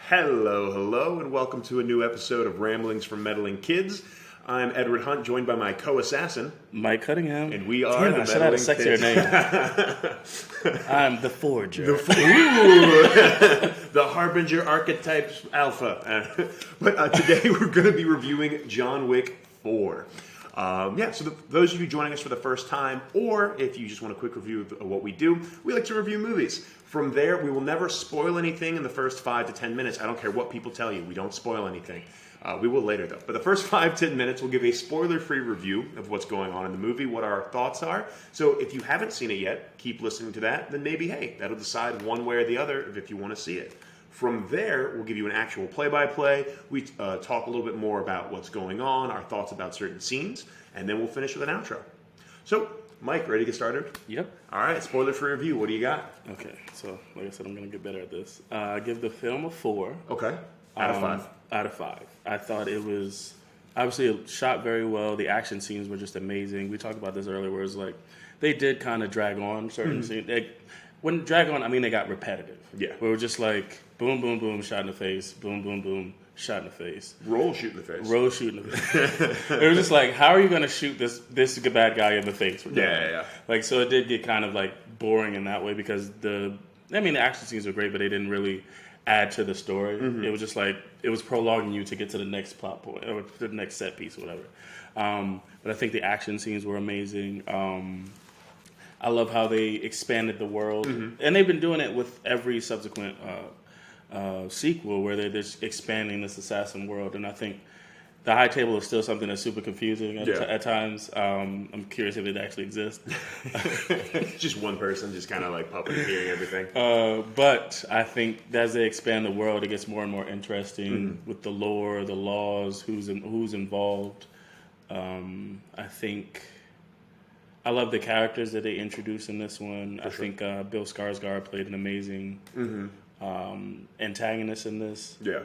Hello, hello, and welcome to a new episode of Ramblings from Meddling Kids. I'm Edward Hunt, joined by my co-assassin, Mike Cunningham. And we are the I should have a sexier name. I'm the Forger. The Harbinger Archetypes Alpha. But today we're going to be reviewing John Wick 4. So those of you joining us for the first time, or if you just want a quick review of what we do, we like to review movies. From there, we will never spoil anything in the first 5 to 10 minutes. I don't care what people tell you. We don't spoil anything. We will later, though. But the first 5-10 minutes, we'll give a spoiler-free review of what's going on in the movie, what our thoughts are. So if you haven't seen it yet, keep listening to that. Then maybe, hey, that'll decide one way or the other if you want to see it. From there, we'll give you an actual play-by-play. We talk a little bit more about what's going on, our thoughts about certain scenes, and then we'll finish with an outro. So, Mike, ready to get started? Yep. All right, spoiler-free review. What do you got? Okay, so like I said, I'm going to get better at this. I give the film a 4. Okay. Out of 5. Out of 5. I thought it was obviously shot very well. The action scenes were just amazing. We talked about this earlier, where it's like they did kind of drag on certain scenes. When drag on, I mean they got repetitive. Yeah. Where we're just like boom, boom, boom, shot in the face, boom, boom, boom, shot in the face. Roll, shoot in the face. Roll, shoot in the face. It was just like, how are you going to shoot this bad guy in the face? Yeah. Like, so it did get kind of like boring in that way because the action scenes were great, but they didn't really add to the story. It was just like, it was prolonging you to get to the next plot point or to the next set piece or whatever. But I think the action scenes were amazing. I love how they expanded the world. And they've been doing it with every subsequent sequel where they're just expanding this assassin world. And I think the high table is still something that's super confusing at times. I'm curious if it actually exists. Just one person just kind of like puppeteering everything. But I think as they expand the world, it gets more and more interesting with the lore, the laws, who's involved. I think I love the characters that they introduced in this one. I think Bill Skarsgård played an amazing antagonist in this. Yeah.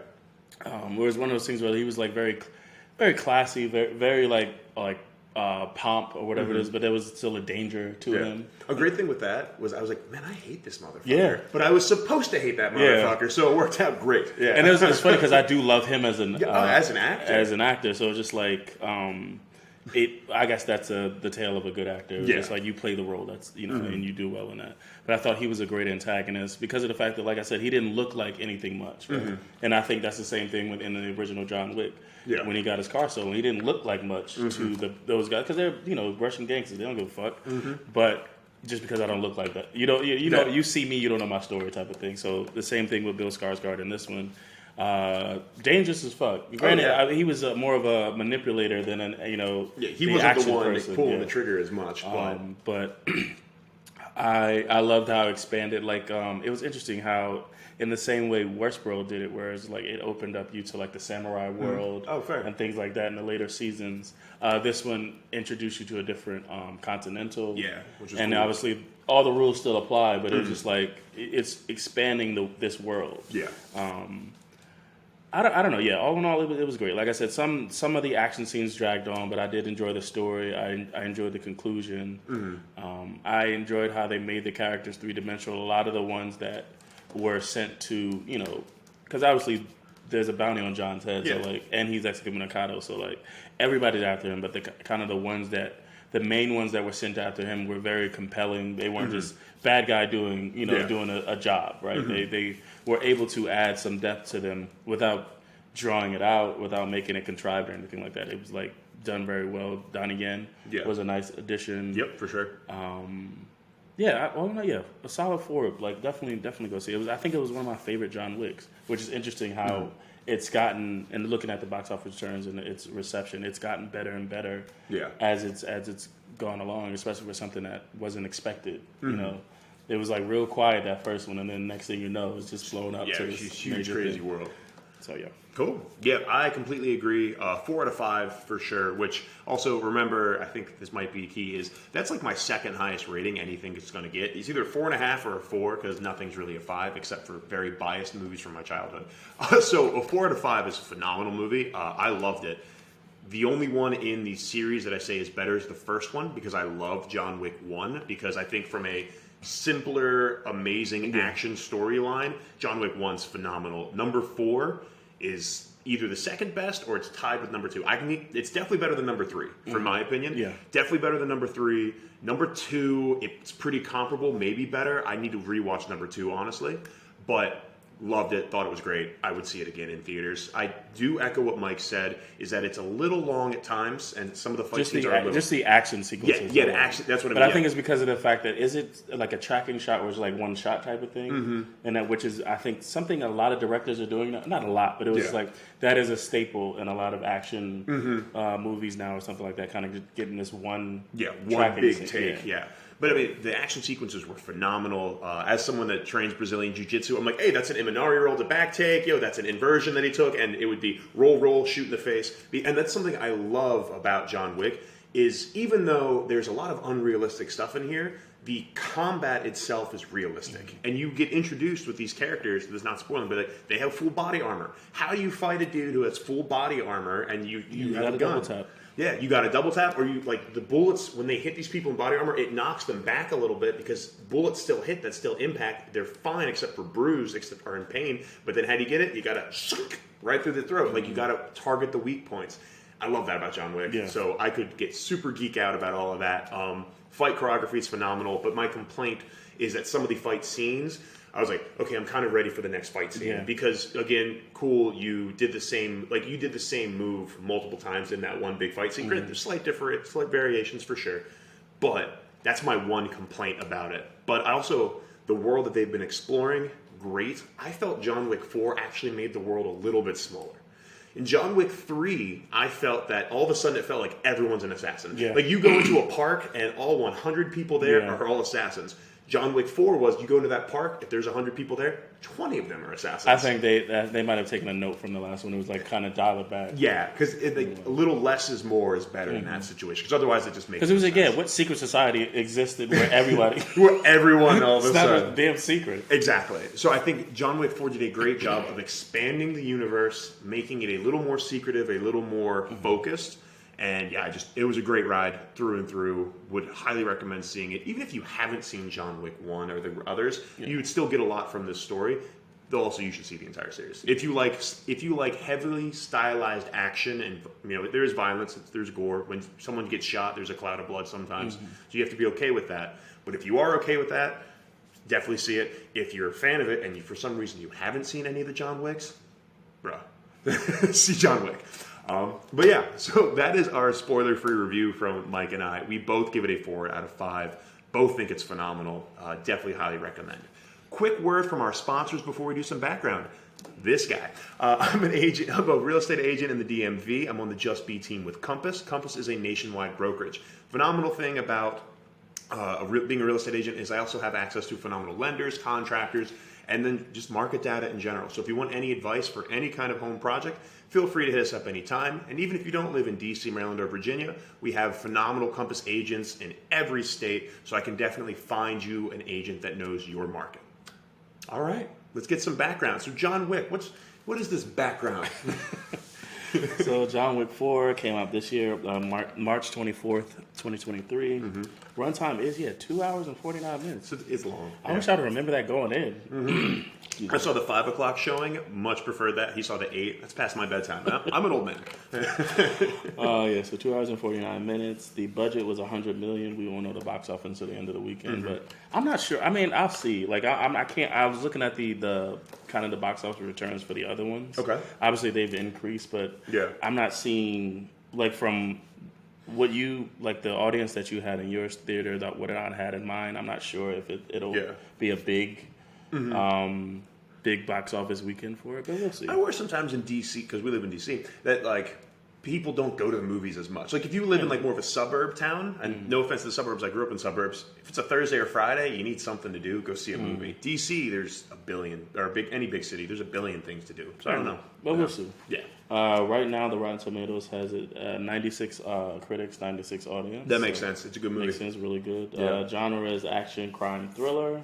Whereas one of those things where he was like very, very classy, very like pomp or whatever it is, but there was still a danger to him. A great thing with that was I was like, man, I hate this motherfucker. Yeah. But I was supposed to hate that motherfucker, so it worked out great. Yeah. And it's funny because I do love him as an actor. As an actor, so it's just like I guess that's the tale of a good actor. It's just like you play the role, that's and you do well in that. But I thought he was a great antagonist because of the fact that, like I said, he didn't look like anything much. Right? And I think that's the same thing in the original John Wick. Yeah. When he got his car stolen, he didn't look like much to those guys because they're Russian gangsters. They don't give a fuck. But just because I don't look like that, you see me, you don't know my story, type of thing. So the same thing with Bill Skarsgård in this one. Dangerous as fuck. Granted, he was more of a manipulator than he wasn't the one person. pulling the trigger as much. But I loved how it expanded. Like it was interesting how in the same way Westworld did it, whereas like it opened up you to like the samurai world and things like that in the later seasons. This one introduced you to a different continental. Which is and cool. Obviously all the rules still apply, but it was just like it's expanding this world. Yeah. I don't know. Yeah, all in all, it was great. Like I said, some of the action scenes dragged on, but I did enjoy the story. I enjoyed the conclusion. I enjoyed how they made the characters three-dimensional. A lot of the ones that were sent to, because obviously there's a bounty on John's head, so like, and he's excommunicado, so like everybody's after him. But the main ones that were sent after him were very compelling. They weren't just bad guy doing a job, right? They were able to add some depth to them without drawing it out, without making it contrived or anything like that. It was like done very well. Donnie Yen was a nice addition. Yep, for sure. A solid 4. Like definitely go see it. I think it was one of my favorite John Wicks, which is interesting how it's gotten, and looking at the box office returns and its reception, it's gotten better and better as it's gone along, especially for something that wasn't expected. It was like real quiet that first one, and then next thing you know, it's just blown up to this huge, crazy world. So Cool. Yeah, I completely agree. 4 out of 5 for sure, which also, remember, I think this might be key, is that's like my second highest rating anything is going to get. It's either 4.5 or a 4, because nothing's really a 5 except for very biased movies from my childhood. So a 4 out of 5 is a phenomenal movie. I loved it. The only one in the series that I say is better is the first one, because I love John Wick 1, because I think from a simpler, amazing action storyline, John Wick 1's phenomenal. Number 4 is either the second best or it's tied with number 2. It's definitely better than number 3, from my opinion. Yeah. Definitely better than number 3. Number 2, it's pretty comparable, maybe better. I need to rewatch number 2, honestly. But loved it, thought it was great. I would see it again in theaters. I do echo what Mike said, is that it's a little long at times, and some of the fight scenes are a little... Just the action sequences. Yeah, the action, that's what I mean. But I think it's because of the fact that, is it like a tracking shot where it's like one shot type of thing? And that, which is, I think, something a lot of directors are doing now. Not a lot, but it was like, that is a staple in a lot of action movies now or something like that, kind of just getting this one one big take, But I mean, the action sequences were phenomenal. As someone that trains Brazilian Jiu-Jitsu, I'm like, hey, that's an Imanari roll to back take. That's an inversion that he took. And it would be roll, shoot in the face. And that's something I love about John Wick, is even though there's a lot of unrealistic stuff in here, the combat itself is realistic. And you get introduced with these characters, this is not spoiling, but they have full body armor. How do you fight a dude who has full body armor and you have a gun? Double tap. Yeah, you got a double tap, or you like the bullets when they hit these people in body armor, it knocks them back a little bit because bullets still hit, that still impact. They're fine except for bruise, except are in pain. But then how do you get it? You gotta right through the throat. Like you gotta target the weak points. I love that about John Wick. Yeah. So I could get super geek out about all of that. Fight choreography is phenomenal, but my complaint is that some of the fight scenes, I was like, okay, I'm kind of ready for the next fight scene because again, cool, you did the same move multiple times in that one big fight scene. Granted, there's slight variations for sure, but that's my one complaint about it. But also, the world that they've been exploring, great. I felt John Wick 4 actually made the world a little bit smaller. In John Wick 3, I felt that all of a sudden it felt like everyone's an assassin. Yeah. Like you go into a park and all 100 people there are all assassins. John Wick 4 was, you go into that park, if there's 100 people there, 20 of them are assassins. I think they might have taken a note from the last one. It was like kind of dial it back. Yeah, because a little less is more is better in that situation. Because otherwise it just makes Because it was, again, what secret society existed where everybody... where everyone all of a sudden... It's not a damn secret. Exactly. So I think John Wick 4 did a great job of expanding the universe, making it a little more secretive, a little more focused. And yeah, it was a great ride through and through. Would highly recommend seeing it. Even if you haven't seen John Wick 1 or the others, you would still get a lot from this story. Though also you should see the entire series. If you like heavily stylized action and there is violence, there's gore. When someone gets shot, there's a cloud of blood sometimes. So you have to be okay with that. But if you are okay with that, definitely see it. If you're a fan of it and for some reason you haven't seen any of the John Wicks, bruh, see John Wick. But yeah, so that is our spoiler-free review from Mike and I. We both give it a 4 out of 5. Both think it's phenomenal. Definitely highly recommend. Quick word from our sponsors before we do some background. This guy. I'm a real estate agent in the DMV. I'm on the Just Be team with Compass. Compass is a nationwide brokerage. Phenomenal thing about being a real estate agent is I also have access to phenomenal lenders, contractors, and then just market data in general. So if you want any advice for any kind of home project, feel free to hit us up anytime. And even if you don't live in DC, Maryland, or Virginia, we have phenomenal Compass agents in every state, so I can definitely find you an agent that knows your market. All right, let's get some background. So John Wick, what is this background? So John Wick 4 came out this year, March 24th, 2023. Runtime is 2 hours and 49 minutes. It's long. I wish I'd remember that going in. I saw the 5 o'clock showing. Much preferred that. He saw the 8. That's past my bedtime. I'm an old man. So 2 hours and 49 minutes. The budget was $100 million. We won't know the box office until the end of the weekend, but I'm not sure. I mean, I'll see. Like I can't. I was looking at the kind of the box office returns for the other ones. Okay. Obviously they've increased, but I'm not seeing like from what you like the audience that you had in your theater that what I had in mine. I'm not sure if it'll be a big. Big box office weekend for it, but we'll see. I worry sometimes in DC, because we live in DC, that like people don't go to the movies as much. Like if you live in like more of a suburb town, and no offense to the suburbs, I grew up in suburbs. If it's a Thursday or Friday, you need something to do. Go see a movie. DC, there's a billion, or any big city, there's a billion things to do. So I don't know, but we'll see. Yeah. Right now, the Rotten Tomatoes has it 96 critics, 96 audience. That makes sense. It's a good movie. Makes sense. Really good. Yeah. Genre is action, crime, thriller.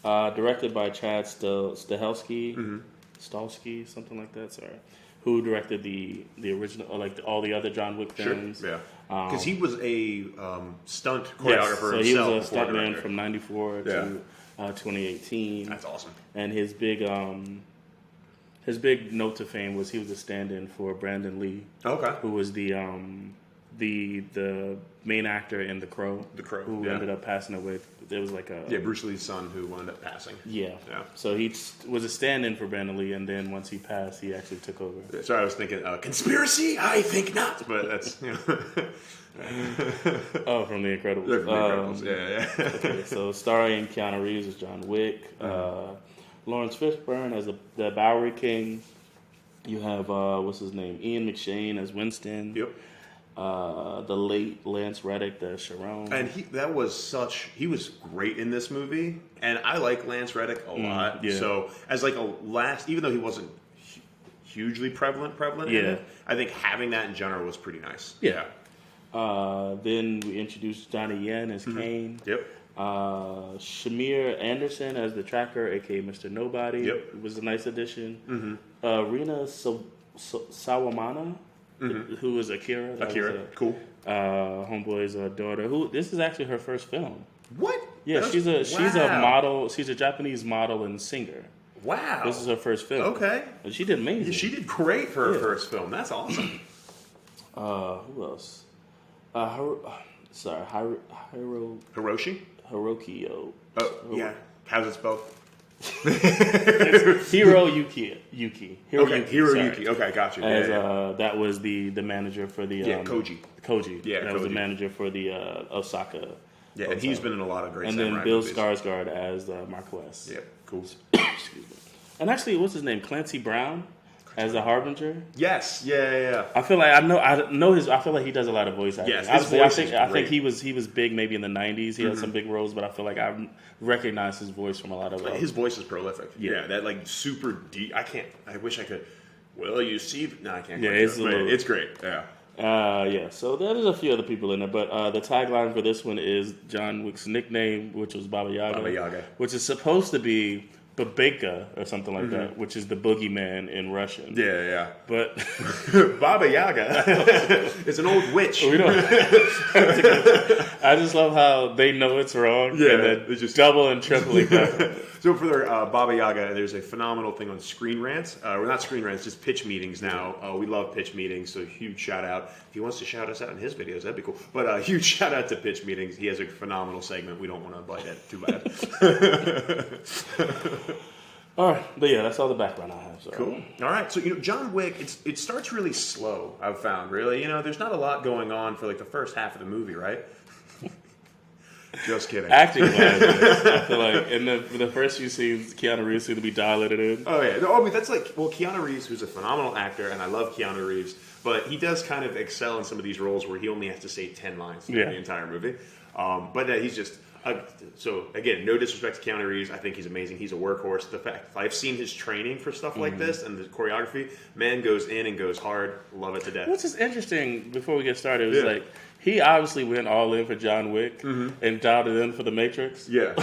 Directed by Chad Stehelski. Stehelski, something like that. Sorry, who directed the original, all the other John Wick films. Sure. Yeah. Because he was a stunt choreographer so himself. He was a stuntman director. from '94 to 2018. That's awesome. And his big note to fame was he was a stand-in for Brandon Lee. Okay. Who was the main actor in The Crow. The Crow, who ended up passing away. There was like a Bruce Lee's son who wound up passing. Yeah. So he was a stand-in for Brandon Lee, and then once he passed, he actually took over. Sorry, I was thinking conspiracy. I think not, but that's Oh, from The Incredibles. From The Incredibles. Yeah. Okay, so starring Keanu Reeves as John Wick, Lawrence Fishburne as the Bowery King. You have what's his name, Ian McShane as Winston. Yep. The late Lance Reddick, the Sharon. And he was great in this movie, and I like Lance Reddick a lot. Yeah. So as like a last, even though he wasn't hugely prevalent in it, I think having that in general was pretty nice. Yeah. Then we introduced Johnny Yen as Kane. Yep. Shamir Anderson as the Tracker, aka Mr. Nobody. Yep. It was a nice addition. Rina Sawamana, who was Akira. Cool. Homeboy's daughter. This is actually her first film. What? Yeah, she's a model. She's a Japanese model and singer. Wow. This is her first film. Okay. And she did amazing. Yeah, she did great for her first film. That's awesome. Who else? Hiroki. Hiroshi? Hirokio. Oh, yeah. How's it spelled? Hiroyuki. Hiroyuki. Okay, got you. That was the manager for the Koji. Yeah, that was the manager for the Osaka. Yeah, and he's been in a lot of great. And then Bill Skarsgård as Marquez. Yeah, cool. Excuse me. And actually, what's his name? Clancy Brown as the Harbinger. Yes. Yeah. I feel like I know his. I feel like he does a lot of voice acting. Yes, obviously, I think he was big maybe in the '90s. He had some big roles, but I feel like I recognize his voice from a lot of. His voice is prolific. Yeah, that like super deep. I wish I could. Well, you see, no, I can't. Yeah, it's great. Yeah. So there's a few other people in there, but the tagline for this one is John Wick's nickname, which was Baba Yaga, which is supposed to be Babeka or something like that, which is the boogeyman in Russian. Yeah. But Baba Yaga is an old witch. We don't. I just love how they know it's wrong. Yeah, and then just double and tripling that. So for their Baba Yaga, there's a phenomenal thing on Screen Rants. Or not Screen Rants, just pitch meetings now. We love pitch meetings, so huge shout out. If he wants to shout us out in his videos, that'd be cool. But huge shout out to pitch meetings. He has a phenomenal segment. We don't want to bite it too bad. All right, but yeah, that's all the background I have. So. Cool. All right, so John Wick, it starts really slow. I've found really, there's not a lot going on for like the first half of the movie, right? Just kidding. Acting wise, I feel like in the first few scenes, Keanu Reeves seemed to be dialing it in. Oh yeah, no, I mean that's like Keanu Reeves, who's a phenomenal actor, and I love Keanu Reeves, but he does kind of excel in some of these roles where he only has to say 10 lines through the entire movie. But he's just. So again, no disrespect to Keanu Reeves, I think he's amazing. He's a workhorse. The fact I've seen his training for stuff like this and the choreography, man goes in and goes hard. Love it to death. What's interesting before we get started was like he obviously went all in for John Wick and dialed it in for the Matrix. Yeah.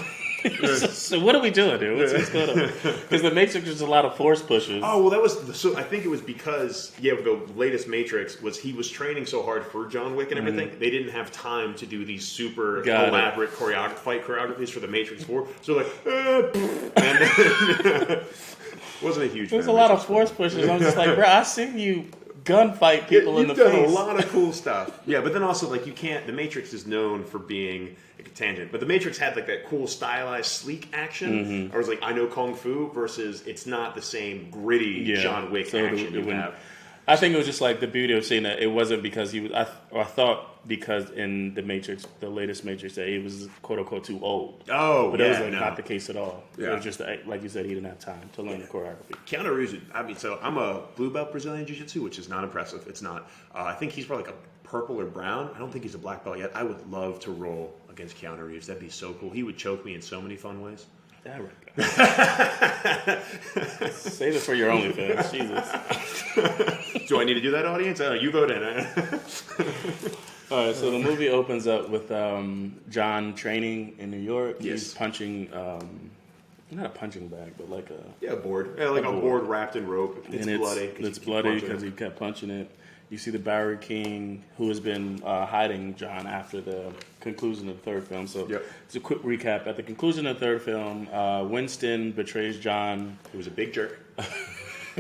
So what are we doing, dude? What's going on? Because the Matrix is a lot of force pushes. Oh well, that was I think it was because the latest Matrix was he was training so hard for John Wick and everything. They didn't have time to do these super elaborate fight choreographies for the Matrix 4. So like, and wasn't a huge. There's a lot of force pushes. I'm just like, bro, I seen you gunfight people in the face. You've done a lot of cool stuff. Yeah, but then also like you can't. The Matrix is known for being a tangent, but the Matrix had like that cool stylized, sleek action. I was like, I know kung fu versus it's not the same gritty John Wick action you have. I think it was just like the beauty of seeing that it wasn't because he was. I thought because in the Matrix, the latest Matrix, that he was quote unquote too old. Oh, but it was not the case at all. Yeah. It was just like you said, he didn't have time to learn the choreography. Keanu Reeves. So I'm a blue belt Brazilian Jiu-Jitsu, which is not impressive. It's not. I think he's probably like a purple or brown. I don't think he's a black belt yet. I would love to roll against Keanu Reeves. That'd be so cool. He would choke me in so many fun ways. Save it for your OnlyFans, Jesus. Do I need to do that, audience? You vote in. All right, so the movie opens up with John training in New York. Yes. He's punching not a punching bag, but like a a board. Yeah, like a board wrapped in rope. It's bloody. It's bloody because he kept punching it. You see the Bowery King, who has been hiding John after the conclusion of the third film. So it's a quick recap. At the conclusion of the third film, Winston betrays John. He was a big jerk.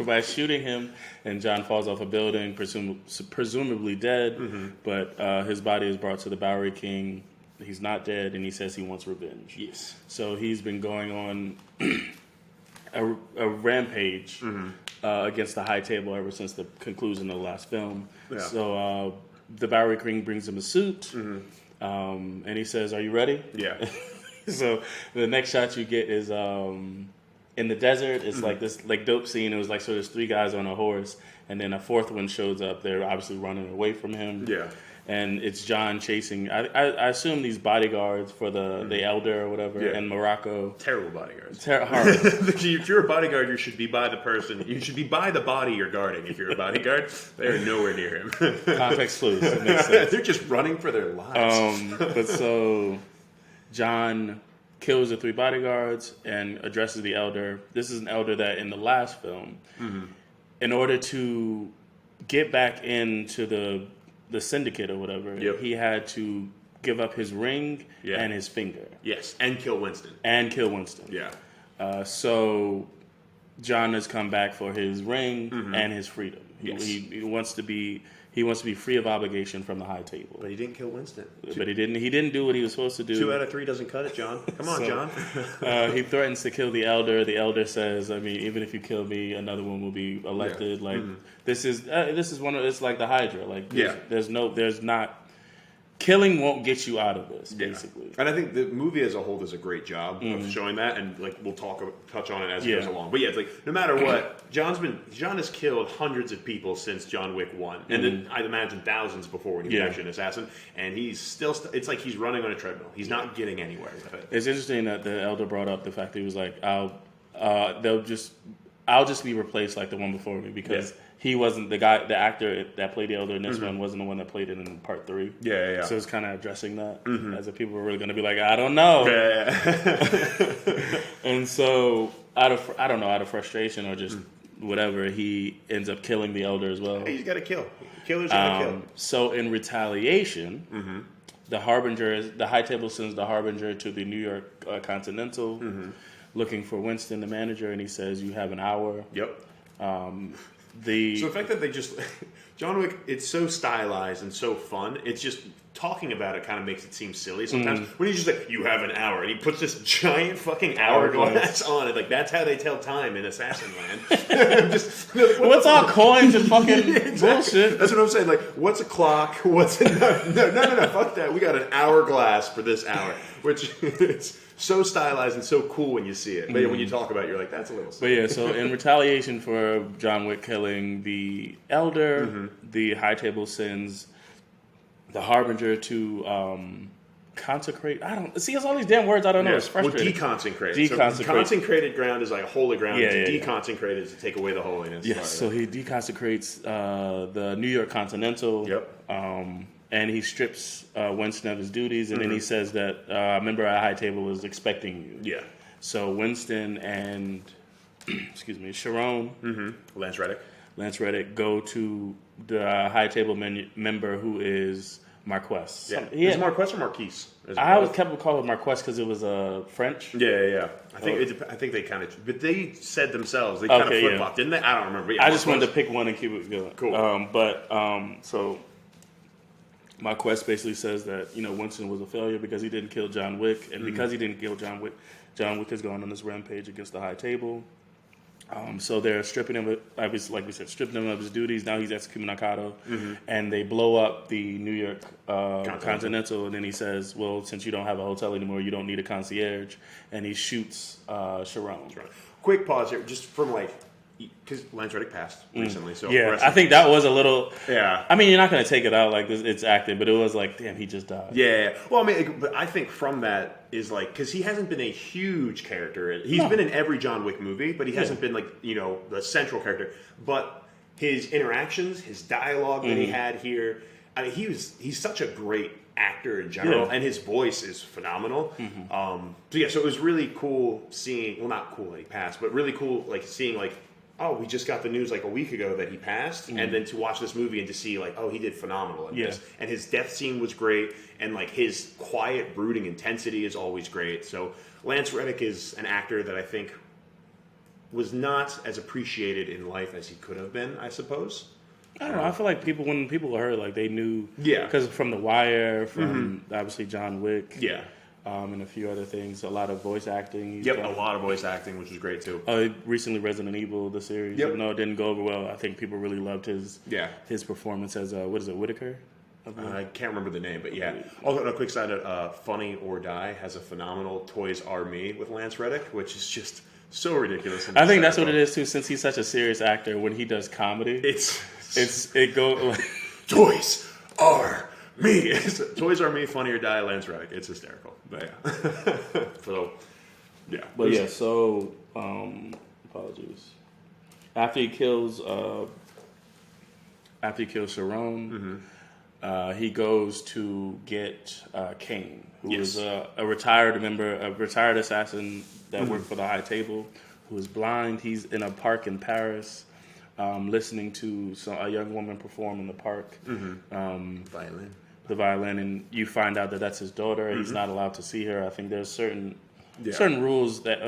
By shooting him, and John falls off a building, presumably dead. But his body is brought to the Bowery King. He's not dead, and he says he wants revenge. Yes. So he's been going on a rampage against the High Table ever since the conclusion of the last film. Yeah. So the Bowery King brings him a suit, and he says, "Are you ready?" Yeah. So the next shot you get is in the desert. It's like this dope scene. It was like, so there's 3 guys on a horse, and then a 4th one shows up. They're obviously running away from him. Yeah. And it's John chasing. I assume these bodyguards for the elder or whatever in Morocco. Terrible bodyguards. Horrible. If you're a bodyguard, you should be by the person. You should be by the body you're guarding. If you're a bodyguard, they're nowhere near him. Context clues. It makes sense. They're just running for their lives. But so John kills the 3 bodyguards and addresses the elder. This is an elder that in the last film, in order to get back into the syndicate or whatever, he had to give up his ring and his finger. Yes, and kill Winston. Yeah. So John has come back for his ring and his freedom. He wants to be free of obligation from the High Table. But he didn't kill Winston. But he didn't do what he was supposed to do. 2 out of 3 doesn't cut it, John. Come on, John. He threatens to kill the elder. The elder says, "I mean, even if you kill me, another one will be elected." Like this is one of it's like the Hydra. Like there's not. Killing won't get you out of this, basically. And I think the movie as a whole does a great job of showing that, and like we'll touch on it as it goes along. But it's like no matter what, John has killed hundreds of people since John Wick 1, and then I'd imagine thousands before when he was actually an assassin. And he's still it's like he's running on a treadmill. He's not getting anywhere with it. It's interesting that the elder brought up the fact that he was like, I'll just be replaced like the one before me because. He wasn't the actor that played the elder in this one wasn't the one that played it in part 3. Yeah. So it's kind of addressing that as if people were really going to be like, I don't know. And so out of frustration or just whatever, he ends up killing the elder as well. Hey, he's got to kill. Killer's got to kill. So in retaliation, the High Table sends the Harbinger to the New York Continental, looking for Winston, the manager, and he says, "You have an hour." Yep. So the fact that they just John Wick, it's so stylized and so fun. It's just talking about it kind of makes it seem silly sometimes. When he's just like, "You have an hour," and he puts this giant fucking hourglass on it. Like that's how they tell time in Assassin Land. What's all coins and fucking bullshit? That's what I'm saying. Like, what's a clock? What's enough? No, fuck that. We got an hourglass for this hour, which it's so stylized and so cool when you see it. But when you talk about it, you're like, that's a little silly. But so in retaliation for John Wick killing the elder, the High Table sends the Harbinger to consecrate. I don't see. It's all these damn words I don't know. It's frustrating. Well, deconsecrate. So consecrated ground is like holy ground. Deconsecrated is to take away the holiness. Yes. So he deconsecrates the New York Continental. Yep. And he strips Winston of his duties, and then he says that a member at High Table was expecting you. Yeah. So Winston and Sharon, Lance Reddick go to the High Table member who is Marquess. Yeah. Is it Marquess or Marquise? I always kept calling it Marquess because it was French. Yeah. I think they kind of, but they said themselves they kind of flip flop, didn't they? I don't remember. I just wanted to pick one and keep it going. Cool. So Marquess basically says that Winston was a failure because he didn't kill John Wick, and because he didn't kill John Wick has gone on this rampage against the High Table. So they're stripping him, like we said, stripping him of his duties. Now he's excommunicado, and they blow up the New York Continental. And then he says, "Well, since you don't have a hotel anymore, you don't need a concierge." And he shoots Sharon. Quick pause here, just from because Lance Reddick passed recently. So I think that was a little. Yeah. I mean, you're not going to take it out like this. It's acted, but it was like, damn, he just died. Yeah. Well, I mean, but I think from that is because he hasn't been a huge character. He's been in every John Wick movie, but he hasn't been the central character. But his interactions, his dialogue that he had here, I mean, he's such a great actor in general, Yeah. and his voice is phenomenal. So it was really cool seeing. Well, not cool that he passed, but really cool like seeing like. Oh, we just got the news like a week ago that he passed, and then to watch this movie and to see like, oh, he did phenomenal in this, and his death scene was great, and like his quiet, brooding intensity is always great. So Lance Reddick is an actor that I think was not as appreciated in life as he could have been, I suppose. I don't know. I feel like when people heard, like they knew, because from The Wire, from obviously John Wick, and a few other things, a lot of voice acting. A lot of voice acting, which was great too. Recently, Resident Evil, the series, even though it didn't go over well, I think people really loved his performance as what is it, Whitaker? I can't remember the name, but yeah. Also, on a quick side, Funny or Die has a phenomenal Toys R Me with Lance Reddick, which is just so ridiculous. I think that's what it is too. Since he's such a serious actor, when he does comedy, it goes Toys R Me. Toys R Me, Funny or Die, Lance Reddick. It's hysterical. But yeah. So apologies. After he kills Sharon, he goes to get Kane, who is a retired assassin that worked for the High Table, who is blind. He's in a park in Paris, listening to a young woman perform in the park. The violin, and you find out that that's his daughter. He's not allowed to see her. I think there's certain rules that,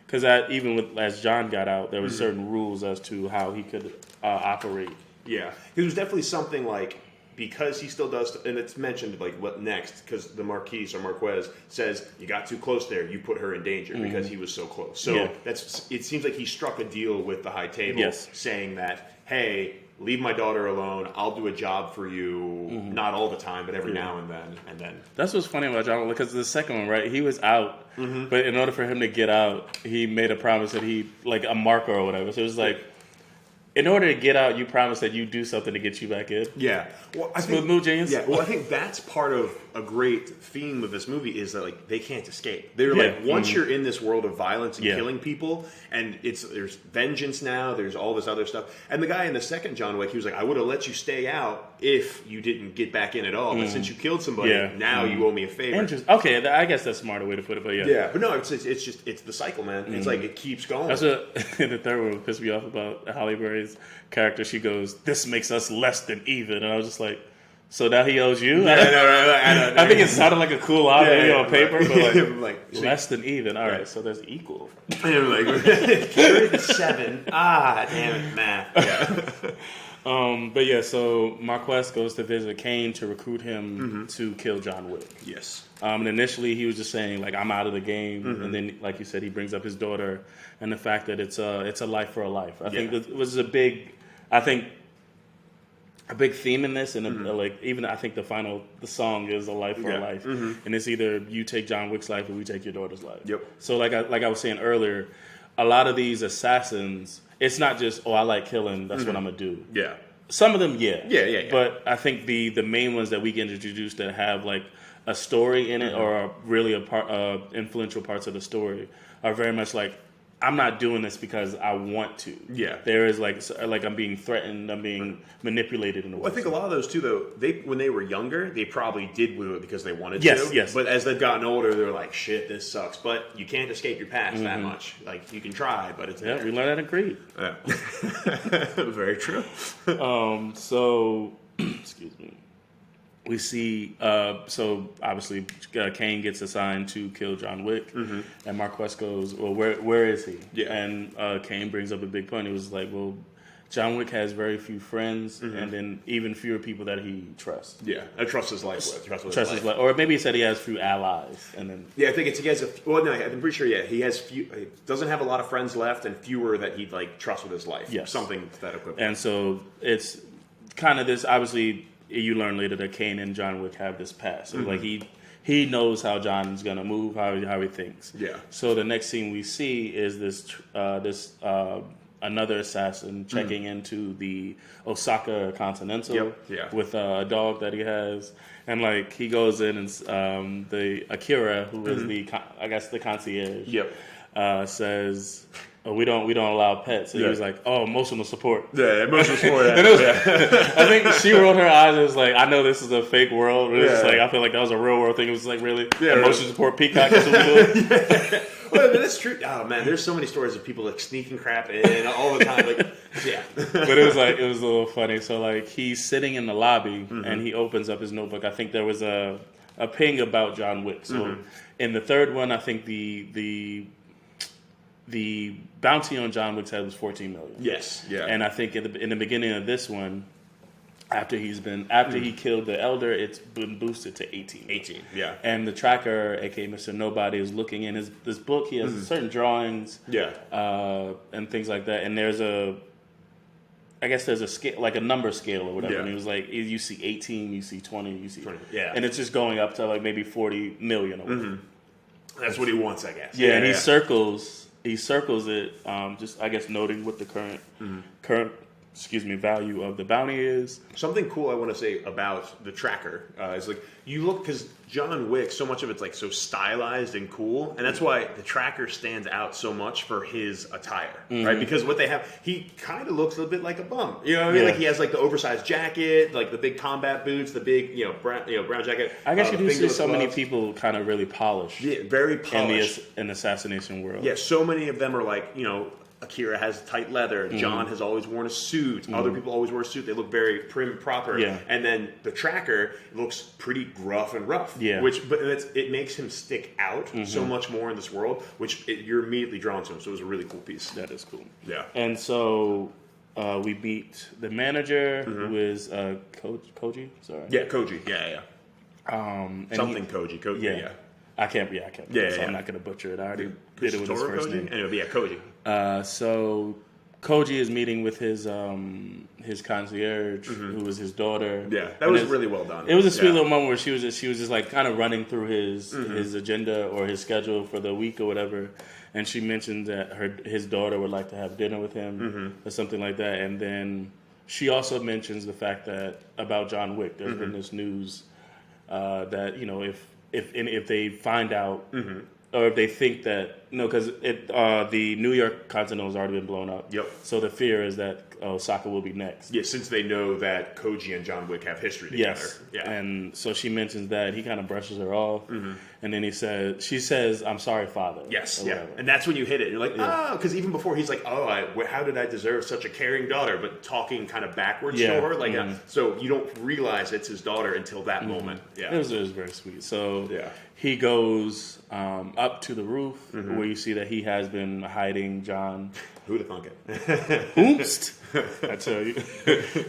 because as John got out, there was certain rules as to how he could operate. Yeah, it was definitely something like, because he still does, and it's mentioned like what next, because the Marquis or Marquez says you got too close there, you put her in danger because he was so close. So it seems like he struck a deal with the High Table, saying that, hey, leave my daughter alone. I'll do a job for you, not all the time, but every now and then. And then that's what's funny about John, because the second one, right? He was out, but in order for him to get out, he made a promise that he like a marker or whatever. So it was like, in order to get out, you promise that you do something to get you back in. Yeah. Well, Smooth move, genius. Yeah. Well, I think that's part of a great theme of this movie is that like they can't escape. They're like once you're in this world of violence and killing people, and there's vengeance now. There's all this other stuff. And the guy in the second John Wick, he was like, I would have let you stay out if you didn't get back in at all. But since you killed somebody, now you owe me a favor. Interesting. Okay, I guess that's a smarter way to put it. But yeah. But no, it's the cycle, man. It's like it keeps going. That's what the third one pissed me off about Halle Berry's character. She goes, "This makes us less than even," and I was just like, so now he owes you? I think it sounded like a cool line on paper, but like less than even. All right, so there's equal. Carry the 7. Damn it, math. But so Marquez goes to visit Kane to recruit him to kill John Wick. Yes. And initially he was just saying like, I'm out of the game, and then like you said, he brings up his daughter and the fact that it's a life for a life. I think it was a big theme in this, and like even I think the song is a life for a life, and it's either you take John Wick's life or we take your daughter's life. Yep. So like I was saying earlier, a lot of these assassins, it's not just I like killing, that's what I'm gonna do. Yeah. Some of them, yeah. But I think the main ones that we get introduced that have like a story in it or are really influential parts of the story are very much like, I'm not doing this because I want to. Yeah. There is like I'm being threatened, I'm being manipulated in a way. Well, I think a lot of those too, though, when they were younger, they probably did do it because they wanted to. Yes. But as they've gotten older, they're like, shit, this sucks. But you can't escape your past that much. Like, you can try, but it's there. We learned that in Creed. Yeah. Very true. So, excuse me. We see, so obviously Kane gets assigned to kill John Wick, and Marquez goes, well, where is he? Yeah. And Kane brings up a big point. He was like, well, John Wick has very few friends, and then even fewer people that he trusts. Yeah, I trust his life with. Trust his life. Or maybe he said he has few allies, and then I think he has I'm pretty sure. He has few. He doesn't have a lot of friends left, and fewer that he'd like trust with his life. Yes. Something to that equivalent. And so it's kind of this. Obviously, you learn later that Kane and John Wick have this past. So like he knows how John's gonna move, how he thinks. Yeah. So the next scene we see is this another assassin checking into the Osaka Continental with a dog that he has, and like he goes in and the Akira, who is the concierge, says, oh, we don't allow pets. So he was like, oh, emotional support. Yeah, emotional support. And it was, I think she rolled her eyes and was like, I know this is a fake world. But it was just like, I feel like that was a real world thing. It was like, really? Emotional support Peacock, that's what we doing? Well, that's true. Oh man, there's so many stories of people like sneaking crap in all the time. Like, yeah. But it was a little funny. So like he's sitting in the lobby and he opens up his notebook. I think there was a ping about John Wick. So in the third one, I think the bounty on John Wick's head was $14 million. Yes. Yeah. And I think in the beginning of this one, after he killed the elder, it's been boosted to 18. 18. Yeah. And the tracker, aka Mr. Nobody, is looking in this book. He has certain drawings. Yeah. And things like that. And there's a scale, like a number scale or whatever. Yeah. And it was like you see 18, you see 20, you see 20. Yeah. and it's just going up to like maybe 40 million or whatever. That's what he wants, I guess. Yeah, and he circles it, just I guess noting what the current value of the bounty is. Something cool I want to say about the tracker is like you look, because John Wick, so much of it's like so stylized and cool, and that's why the tracker stands out so much for his attire, right? Because what they have, he kind of looks a little bit like a bum. You know what I mean? Yeah. Like he has like the oversized jacket, like the big combat boots, the big brown jacket. I guess you do see fingerless so many gloves. people kind of really polished Yeah, very polished. in the assassination world. Yeah, so many of them are like, Akira has tight leather. John has always worn a suit. Other people always wear a suit. They look very prim and proper. Yeah. And then the tracker looks pretty gruff and rough. Yeah. But it makes him stick out so much more in this world, which you're immediately drawn to him. So it was a really cool piece. That is cool. Yeah. And so we meet the manager, who is Koji. Sorry. Yeah, Koji. Yeah. And Koji. Koji. Yeah. I can't. Yeah, So I'm not going to butcher it. I already did it with his first Koji? name. Anyway, yeah, Koji. So Koji is meeting with his concierge, who was his daughter. Yeah, that was really well done. It was a sweet little moment where she was just like kind of running through his agenda or his schedule for the week or whatever, and she mentioned that his daughter would like to have dinner with him or something like that, and then she also mentions the fact that about John Wick, there's been this news that if they find out or if they think that because the New York Continental has already been blown up. Yep. So the fear is that Osaka will be next. Yeah, since they know that Koji and John Wick have history together. Yes. Yeah. And so she mentions that. He kind of brushes her off, and then she says, "I'm sorry, Father." Yes, or yeah, whatever. and that's when you hit it. You're like, because even before he's like, how did I deserve such a caring daughter? But talking kind of backwards to her, like, so you don't realize it's his daughter until that moment. Yeah, it was very sweet. So he goes up to the roof where you see that he has been hiding John. Who'd have thunk it? Oops. I tell you.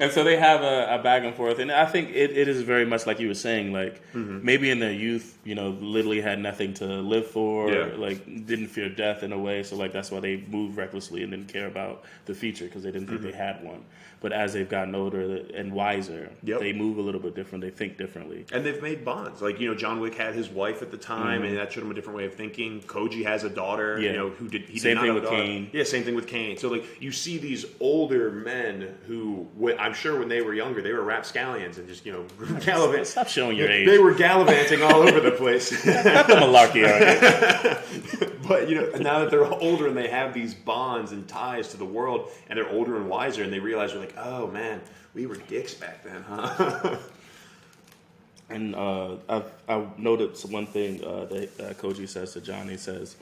And so they have a back and forth, and I think it is very much like you were saying, like maybe in their youth, literally had nothing to live for, like didn't fear death in a way, so like that's why they moved recklessly and didn't care about the future because they didn't think they had one. But as they've gotten older and wiser, they move a little bit different. They think differently, and they've made bonds. Like John Wick had his wife at the time, and that showed him a different way of thinking. Koji has a daughter. Who did he? Same did not thing have with a daughter. Kane. Yeah, same thing with Kane. So like you see these older men who, I'm sure when they were younger, they were rapscallions and just gallivanting. Stop showing your age. They were gallivanting all over the place. Cut the malarkey out. But now that they're older and they have these bonds and ties to the world, and they're older and wiser, and they realize they're like, oh man, we were dicks back then, huh? And I've noticed one thing that Koji says to John. He says,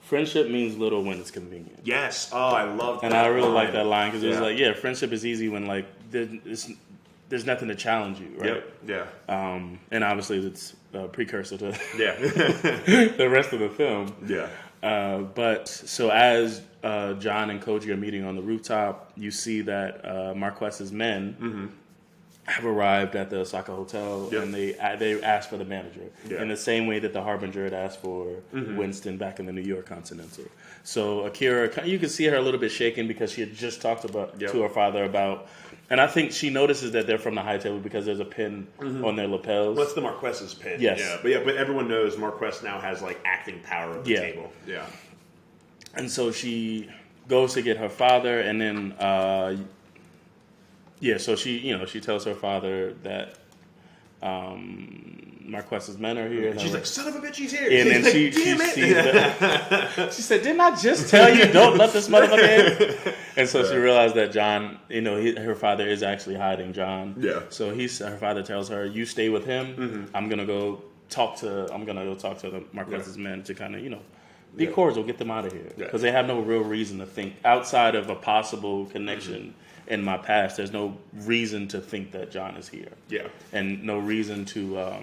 "Friendship means little when it's convenient." Yes. Oh, I love that. And I really line. like that line because it was like, friendship is easy when like there's nothing to challenge you, right? Yep. Yeah. And obviously it's a precursor to Yeah. the rest of the film. Yeah. But so as John and Koji are meeting on the rooftop, you see that Marquez's men have arrived at the Osaka hotel, and they asked for the manager in the same way that the Harbinger had asked for Winston back in the New York Continental. So Akira, you can see her a little bit shaken because she had just talked to her father about, and I think she notices that they're from the high table because there's a pin on their lapels. Well, that's the Marquez's pin. Yes. Yeah, but everyone knows Marquez now has like acting power at the table. Yeah. And so she goes to get her father, and then so she tells her father that Marquez's men are here. And she's like, son of a bitch, he's here. And then like, she damn it. she said, didn't I just tell you don't let this motherfucker in? And so she realized that John, her father is actually hiding John. Yeah. So her father tells her, you stay with him. I'm going to go talk to the Marquez's men to kind of, be cordial, get them out of here. Because they have no real reason to think, outside of a possible connection in my past, there's no reason to think that John is here. Yeah. And no reason to,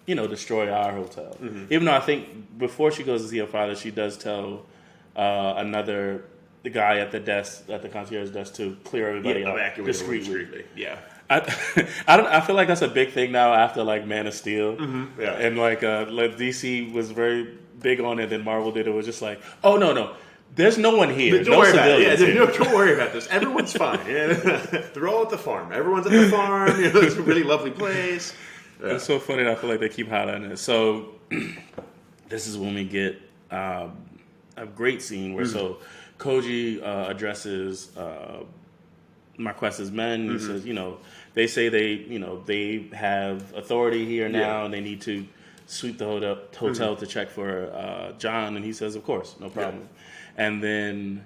destroy our hotel. Even though I think before she goes to see her father, she does tell the guy at the concierge desk to clear everybody out discreetly. Yeah. I feel like that's a big thing now after like Man of Steel. Yeah. And like DC was very big on it, and Marvel did it. Was just like, oh no. There's no one here. Don't worry about it. Don't worry about this. Everyone's fine. They're all at the farm. Everyone's at the farm. It's a really lovely place. Yeah. It's so funny. I feel like they keep highlighting it. So this is when we get a great scene where Koji addresses Marquez's men. He says, they say they have authority here now, and they need to sweep the hotel to check for John. And he says, of course, no problem. Yeah. And then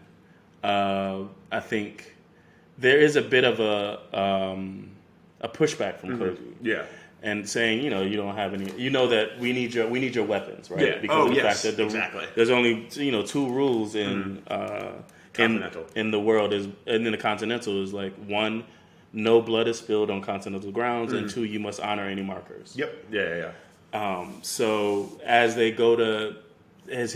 I think there is a bit of a pushback from Koji. Yeah. And saying, you don't have any, that we need your weapons, right? Yeah. Because of the fact that there's only, two rules in in the world and in the Continental is like, 1, no blood is spilled on Continental grounds, and 2, you must honor any markers. Yep. Yeah. So as he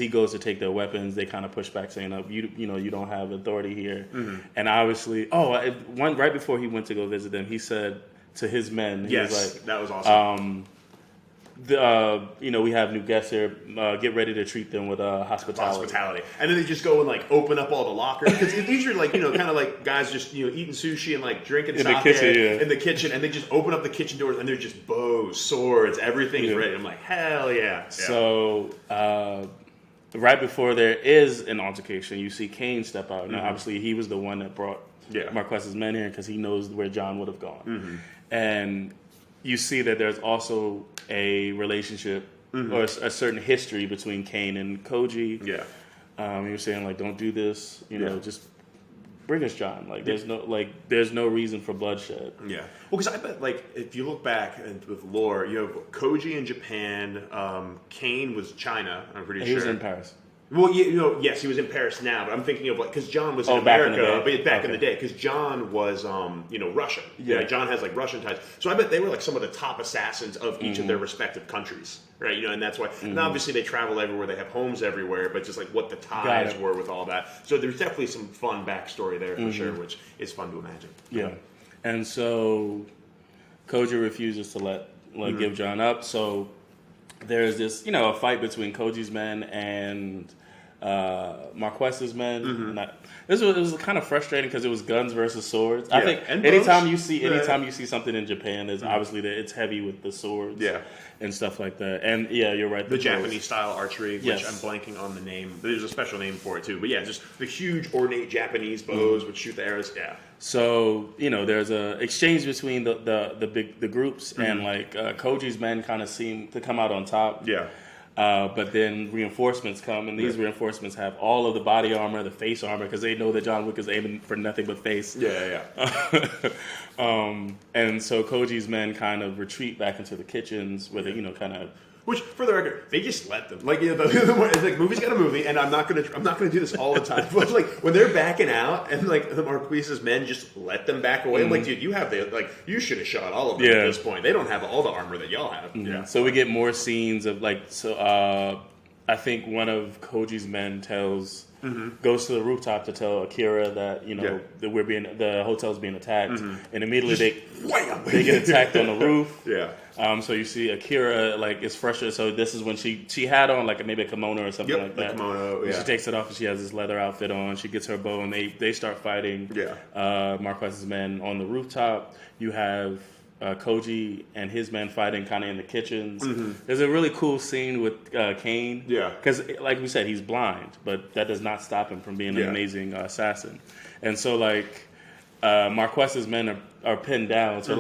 goes to take their weapons, they kind of push back, saying, you don't have authority here. And obviously, right before he went to go visit them, he said to his men, he was like, that was awesome. We have new guests here. Get ready to treat them with hospitality. And then they just go and like open up all the lockers, because these are like kind of like guys just eating sushi and like drinking sake in the kitchen, and they just open up the kitchen doors and they're just bows, swords, everything's ready. I'm like, hell yeah. So right before there is an altercation, you see Kane step out. Now obviously he was the one that brought Marquez's men here because he knows where John would have gone, and you see that there's also a relationship or a certain history between Kane and Koji. Yeah. He was saying like, don't do this, just bring us John. Like there's no reason for bloodshed. Yeah. Well, because I bet like if you look back with lore, you have Koji in Japan, Kane was China, I'm pretty sure. He was in Paris. Well, yes, he was in Paris now, but I'm thinking of like, because John was in America, but back in the day, because John was, Russian. Yeah, John has like Russian ties, so I bet they were like some of the top assassins of each of their respective countries, right? And that's why, and obviously they travel everywhere, they have homes everywhere, but just like what the ties were with all that. So there's definitely some fun backstory there for sure, which is fun to imagine. Yeah, and so Koji refuses to give John up, so there's this, a fight between Koji's men and Marquez's men. And it was kind of frustrating because it was guns versus swords. I think anytime you see something in Japan, there's obviously that it's heavy with the swords and stuff like that. And you're right. The Japanese style archery, which I'm blanking on the name. There's a special name for it too. But just the huge ornate Japanese bows which shoot the arrows. Yeah. So there's a exchange between the groups, and like Koji's men kind of seem to come out on top. Yeah. But then reinforcements come, and these reinforcements have all of the body armor, the face armor, because they know that John Wick is aiming for nothing but face. Yeah. And so Koji's men kind of retreat back into the kitchens where they, kind of. Which, for the record, they just let them. Like, it's like movie's got a movie, and I'm not gonna do this all the time. But like when they're backing out, and like the Marquez's men just let them back away. I'm like, dude, you should have shot all of them at this point. They don't have all the armor that y'all have. Yeah. So we get more scenes of I think one of Koji's men goes to the rooftop to tell Akira that that the hotel's being attacked, and immediately they get attacked on the roof. Yeah. So you see Akira is frustrated. So this is when she had on maybe a kimono or something like that. Kimono. Yeah. She takes it off and she has this leather outfit on. She gets her bow and they start fighting. Yeah. Marquez's men on the rooftop. You have Koji and his men fighting kind of in the kitchens. There's a really cool scene with Kane. Yeah. Because, like we said, he's blind, but that does not stop him from being an amazing assassin. And so, Marquez's men are pinned down. So,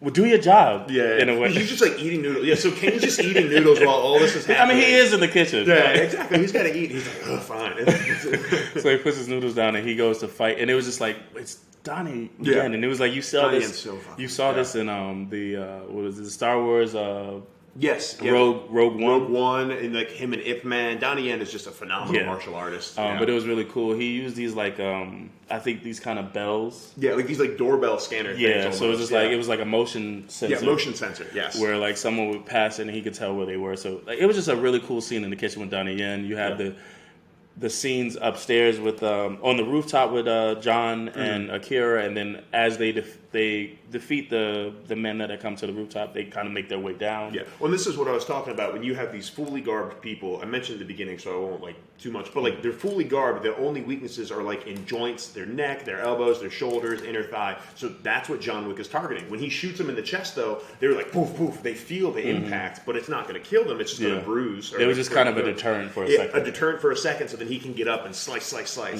well, do your job. Yeah, in a way. He's just like eating noodles. Yeah, so Kane's just eating noodles while all this is I happening. mean, he is in the kitchen. Yeah, exactly. He's got to eat. He's like, oh, fine. So he puts his noodles down and he goes to fight, and it was just like it's Donnie again, and it was like you saw Donnie this. Yen's so fucking, You saw this in the what was it, the Star Wars Yes, Rogue One. Rogue One, and like him and Ip Man. Donnie Yen is just a phenomenal martial artist. But it was really cool. He used these like I think these kind of bells. Yeah, like these like doorbell scanner things. Yeah, so it was just like it was like a motion sensor. Yeah, motion sensor. Yes, where like someone would pass it and he could tell where they were. So like, it was just a really cool scene in the kitchen with Donnie Yen. You have the scenes upstairs with on the rooftop with John and Akira, and then as they defeat the men that come to the rooftop, they kind of make their way down. Yeah, well, and this is what I was talking about when you have these fully garbed people. I mentioned at the beginning, so I won't like too much, but like they're fully garbed. Their only weaknesses are like in joints, their neck, their elbows, their shoulders, inner thigh. So that's what John Wick is targeting. When he shoots them in the chest, though, they're like poof poof. They feel the impact, but it's not going to kill them. It's just going to bruise. It was just kind of a deterrent for a second. A deterrent for a second, so then he can get up and slice,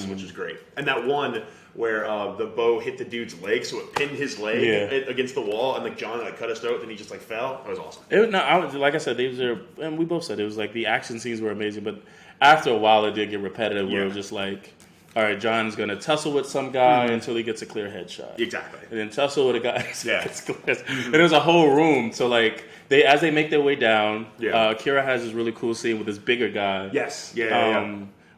which is great. And that one where the bow hit the dude's leg, so it pinned his leg against the wall, and like John like cut his throat, and he just like fell. That was awesome. Like I said, these are, and we both said it was like the action scenes were amazing, but after a while it did get repetitive. Where it was just like, all right, John's gonna tussle with some guy until he gets a clear headshot. Exactly. And then tussle with a guy. And it was a whole room. So like as they make their way down, Kira has this really cool scene with this bigger guy. Yes.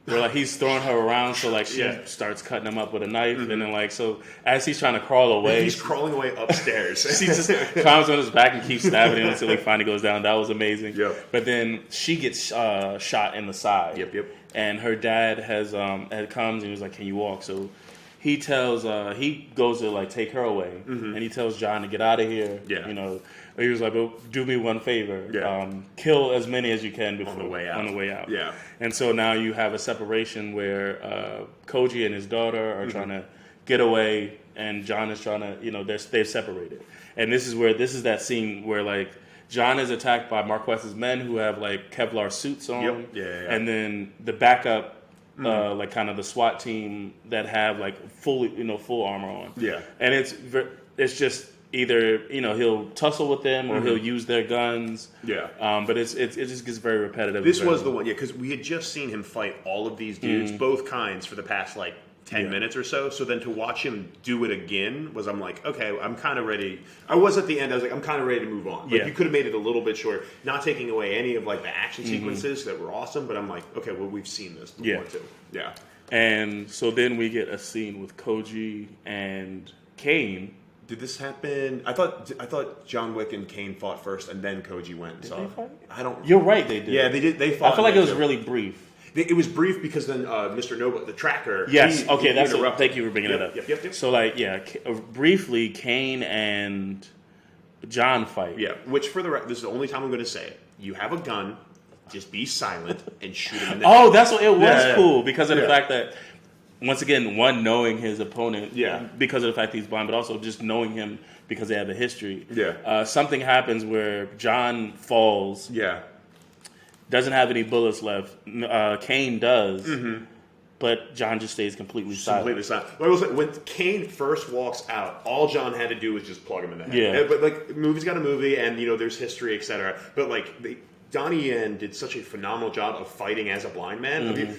Where like he's throwing her around, so like she starts cutting him up with a knife, and then like so as he's trying to crawl away, he's crawling away upstairs. She just climbs on his back and keeps stabbing him until he finally goes down. That was amazing. Yep. But then she gets shot in the side. Yep. And her dad comes and he was like, "Can you walk?" So he tells he goes to like take her away, and he tells John to get out of here. Yeah. You know, he was like, "Well, do me one favor. Kill as many as you can before on the way out." Yeah. And so now you have a separation where Koji and his daughter are trying to get away, and John is trying to, they've separated. And this is that scene where like John is attacked by Marquez's men who have like Kevlar suits on, and then the backup. Like kind of the SWAT team that have like full armor on. Yeah, and it's just either he'll tussle with them or he'll use their guns. Yeah, but it just gets very repetitive. This was the one, because we had just seen him fight all of these dudes, both kinds, for the past like 10 minutes or so. So then to watch him do it again I'm like, okay, I'm kind of ready. I was at the end. I was like, I'm kind of ready to move on. Like, you could have made it a little bit shorter, not taking away any of like the action sequences that were awesome. But I'm like, okay, well, we've seen this before too. Yeah. And so then we get a scene with Koji and Kane. Did this happen? I thought John Wick and Kane fought first, and then Koji went. Did they fight? I don't. You're right. They did. Yeah, they did. They fought. I feel like it was really brief. It was brief because then Mr. Nova, the tracker. Yes. Thank you for bringing it up. Yep. So briefly, Kane and John fight. Yeah. Which for the record, this is the only time I'm going to say it. You have a gun. Just be silent and shoot him in the head. That's what it was cool because of the fact that once again, one knowing his opponent. Yeah. Because of the fact that he's blind, but also just knowing him because they have a history. Yeah. Something happens where John falls. Yeah. Doesn't have any bullets left. Kane does, but John just stays completely silent. But I will say, when Kane first walks out, all John had to do was just plug him in the head. Yeah. But like, movie's got a movie, and there's history, etc. But like, Donnie Yen did such a phenomenal job of fighting as a blind man.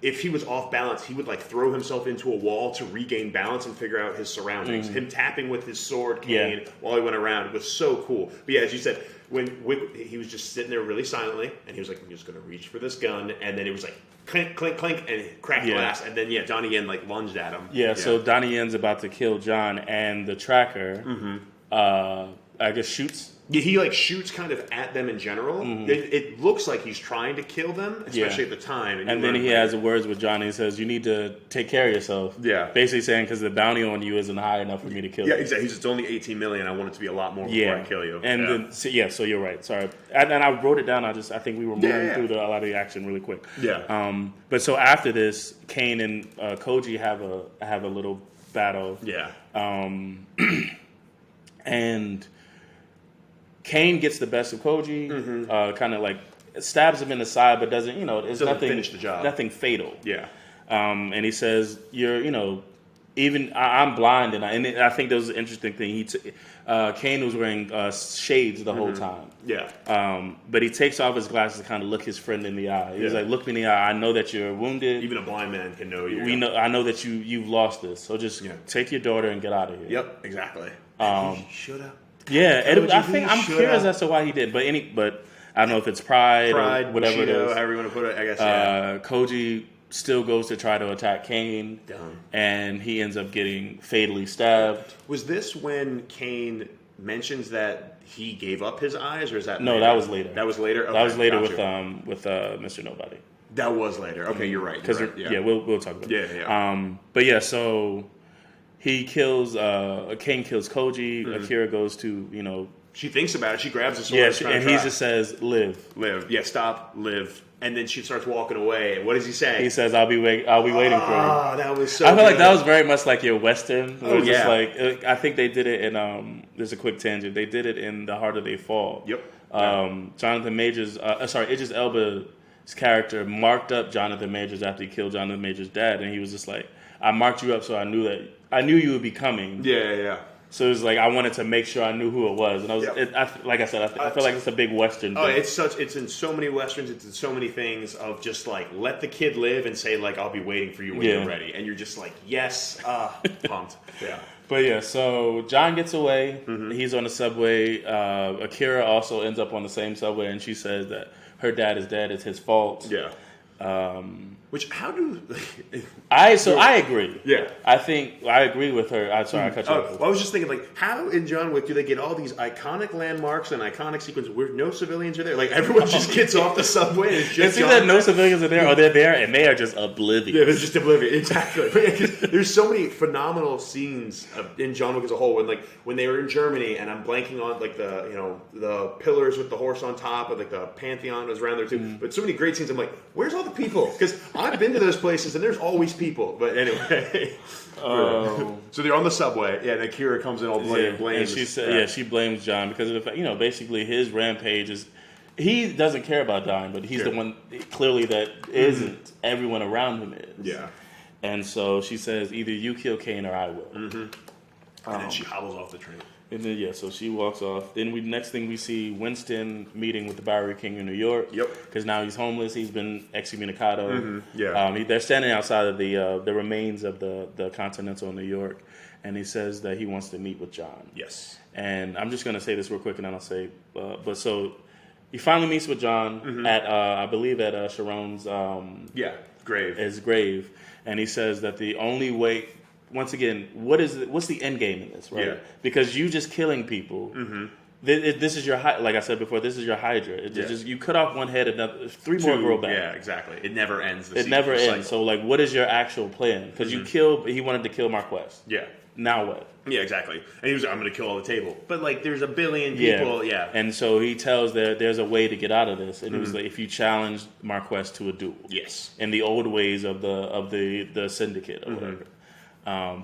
If he was off balance, he would like throw himself into a wall to regain balance and figure out his surroundings. Him tapping with his sword cane while he went around was so cool. But yeah, as you said, when Wick, he was just sitting there really silently, and he was like, I'm just going to reach for this gun, and then it was like clink, clink, clink, and cracked glass, and then Donnie Yen like lunged at him. So Donnie Yen's about to kill John, and the tracker, I guess, shoots. Yeah, he like shoots kind of at them in general. It looks like he's trying to kill them, especially at the time. And then he has words with Johnny. He says, "You need to take care of yourself." Yeah, basically saying because the bounty on you isn't high enough for me to kill you. Yeah, exactly. He's just only 18 million. I want it to be a lot more before I kill you. And then, so you're right. Sorry, and I wrote it down. I think we were moving through a lot of the action really quick. Yeah. But so after this, Kane and Koji have a little battle. Yeah. And Kane gets the best of Koji, kind of like stabs him in the side, but doesn't, it's nothing, finish the job. Nothing fatal. Yeah. And he says, even I'm blind, and I think that was an interesting thing. Kane was wearing shades the whole time. Yeah. But he takes off his glasses to kind of look his friend in the eye. He's like, "Look me in the eye. I know that you're wounded. Even a blind man can know you. I know that you've lost this. So just take your daughter and get out of here." Yep. Exactly. He should have. Yeah, I'm curious as to why he did, but I don't know if it's pride or whatever Bushido, it is. however you want to put it. I guess. Yeah. Koji still goes to try to attack Kane, Dumb. and he ends up getting fatally stabbed. Was this when Kane mentions that he gave up his eyes, or is that No? later? That was later. That was later. Okay, that was later gotcha. with Mr. Nobody. That was later. Okay, you're right. Because we'll talk about it. Yeah. But yeah, so he kills Kane kills Koji. Akira goes to She thinks about it. She grabs the sword. and he just says, "Live." Yeah, stop, live. And then she starts walking away. And what does he say? He says, I'll be waiting for you." Ah, that was so I feel like good. that was very much like your Western. Oh, Just yeah. like, I think they did it in, there's a quick tangent. They did it in The Harder They Fall. Yep. Jonathan Majors, Idris Elba's character marked up Jonathan Majors after he killed Jonathan Majors' dad. And he was just like, I marked you up so I knew you would be coming. Yeah. So it was like I wanted to make sure I knew who it was, and like I said, I feel like it's a big Western thing. It's in so many Westerns, it's in so many things of just like let the kid live and say like I'll be waiting for you when you're ready, and you're just like yes, pumped. Yeah. But yeah, so John gets away. He's on the subway. Akira also ends up on the same subway, and she says that her dad is dead. It's his fault. Yeah. Which how do I agree. Yeah. I agree with her. I'm sorry, I cut you off. Well, I was just thinking, like, how in John Wick do they get all these iconic landmarks and iconic sequences where no civilians are there? Like, everyone just gets off the subway and it's just It's either no civilians are there or they're there and they are just oblivious. Yeah, they're just oblivious. Exactly. There's so many phenomenal scenes in John Wick as a whole. When they were in Germany, and I'm blanking on like the pillars with the horse on top, and like the Pantheon was around there too. But so many great scenes. I'm like, where's all the people? Because I've been to those places and there's always people. But anyway, so they're on the subway. Yeah, and Akira comes in all bloody and blames. And she blames John because of the fact, basically his rampage is. He doesn't care about dying, but he's the one clearly that isn't. Everyone around him is. Yeah. And so she says, either you kill Kane or I will. And then she hobbles off the train. And then so she walks off. Then next thing we see meeting with the Bowery King in New York. Yep. Because now he's homeless. He's been excommunicado. Yeah. They're standing outside of the remains of the Continental in New York, and he says that he wants to meet with John. Yes. And I'm just going to say this real quick, and then I'll say, so he finally meets with John at I believe at Sharon's grave. His grave, and he says that the only way. Once again, what's the end game in this, right? Yeah. Because you just killing people. This is your like I said before. This is your Hydra. It's just you cut off one head, another three more grow back. Yeah, exactly. It never ends. It never ends. So like, what is your actual plan? Because he wanted to kill Marquez. Yeah. Now what? Yeah, exactly. And he was like, I'm going to kill all the table. But like, there's a billion people. Yeah. And so he tells there's a way to get out of this, and it was like if you challenge Marquez to a duel. Yes. In the old ways of the syndicate or whatever.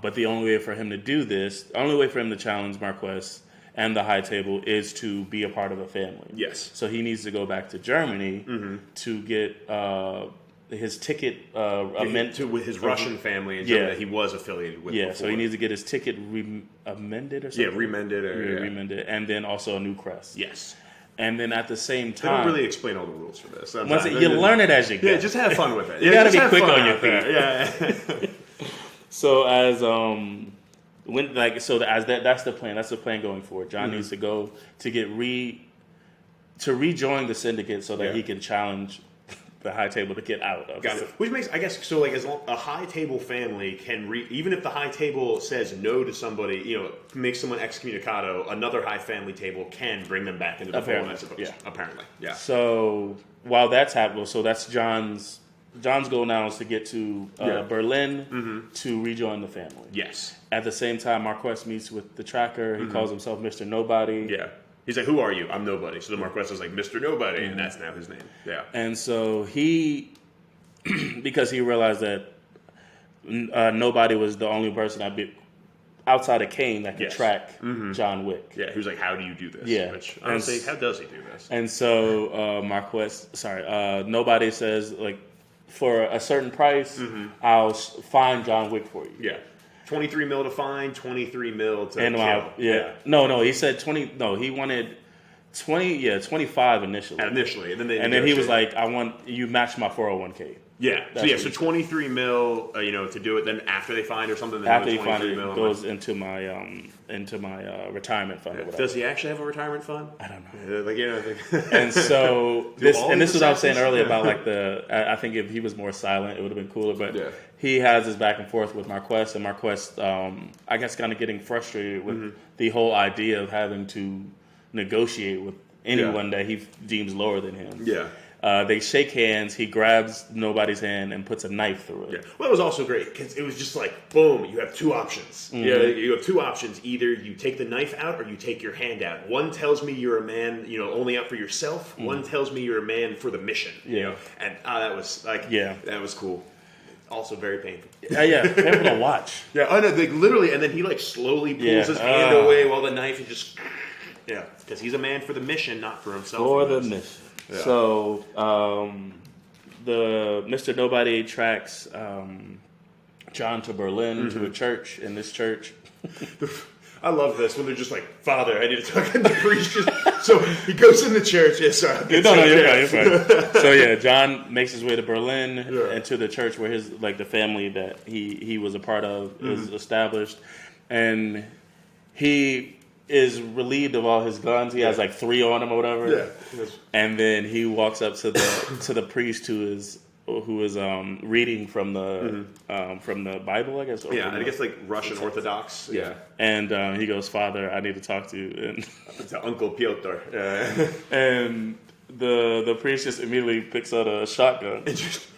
But the only way for him to do this, the only way for him to challenge Marquez and the High Table is to be a part of a family. Yes. So he needs to go back to Germany to get his ticket amended. With his Russian family in Germany that he was affiliated with before. So he needs to get his ticket amended or something? Yeah, remended. Remended. And then also a new crest. Yes. And then at the same time... They don't really explain all the rules for this. You learn it as you go. Yeah, just have fun with it. You gotta be quick on your feet. Yeah. So that's the plan. That's the plan going forward. John needs to go to get rejoin the syndicate so that he can challenge the High Table to get out of. Got it. Which makes, I guess, so like as long, a High Table family can even if the High Table says no to somebody, makes someone excommunicado, another High Family Table can bring them back into the fold, I suppose. Yeah. Apparently. Yeah. So while that's happening, so that's John's goal now is to get to Berlin to rejoin the family. Yes. At the same time, Marquez meets with the tracker. He calls himself Mr. Nobody. Yeah. He's like, who are you? I'm Nobody. So the Marquez is like, Mr. Nobody, and that's now his name. Yeah. And so he, because he realized that Nobody was the only person outside of Kane that could track John Wick. Yeah, he was like, how do you do this? Yeah. Which, honestly, how does he do this? And so Nobody says, like, for a certain price, I'll find John Wick for you. Yeah. 23 mil to find, 23 mil to and kill. No, he said 20. No, he wanted 20. Yeah, 25 initially. Initially, and then he was like, "I want you match my 401k." Yeah. So 23 mil, to do it. Then after they find or something, then After he finally goes into my retirement fund. Or whatever. Does he actually have a retirement fund? I don't know. Like And so this is what I was saying earlier about like I think if he was more silent, it would have been cooler. But he has his back and forth with Marquez, and Marquez, I guess, kind of getting frustrated with the whole idea of having to negotiate with anyone that he deems lower than him. Yeah. They shake hands. He grabs nobody's hand and puts a knife through it. Yeah. Well, it was also great because it was just like, boom, you have two options. You have two options. Either you take the knife out or you take your hand out. One tells me you're a man, only out for yourself. One tells me you're a man for the mission. And that was like, that was cool. Also very painful. Painful to watch. Yeah, I know. Like literally, and then he like slowly pulls his hand away while the knife is just, because he's a man for the mission, not for himself. For the mission. Yeah. So, the Mr. Nobody tracks John to Berlin to a church. In this church, I love this when they're just like, "Father, I need to talk to the priest." So he goes in the church. Yes, sir. You're fine. So John makes his way to Berlin and to the church where the family that he was a part of is established, and he is relieved of all his guns. He has like 3 on him or whatever. Yeah. And then he walks up to the priest who is reading from the Bible, I guess. I guess like Russian Orthodox. Yeah. And he goes, "Father, I need to talk to you." And to Uncle Pyotr. And the priest just immediately picks out a shotgun and just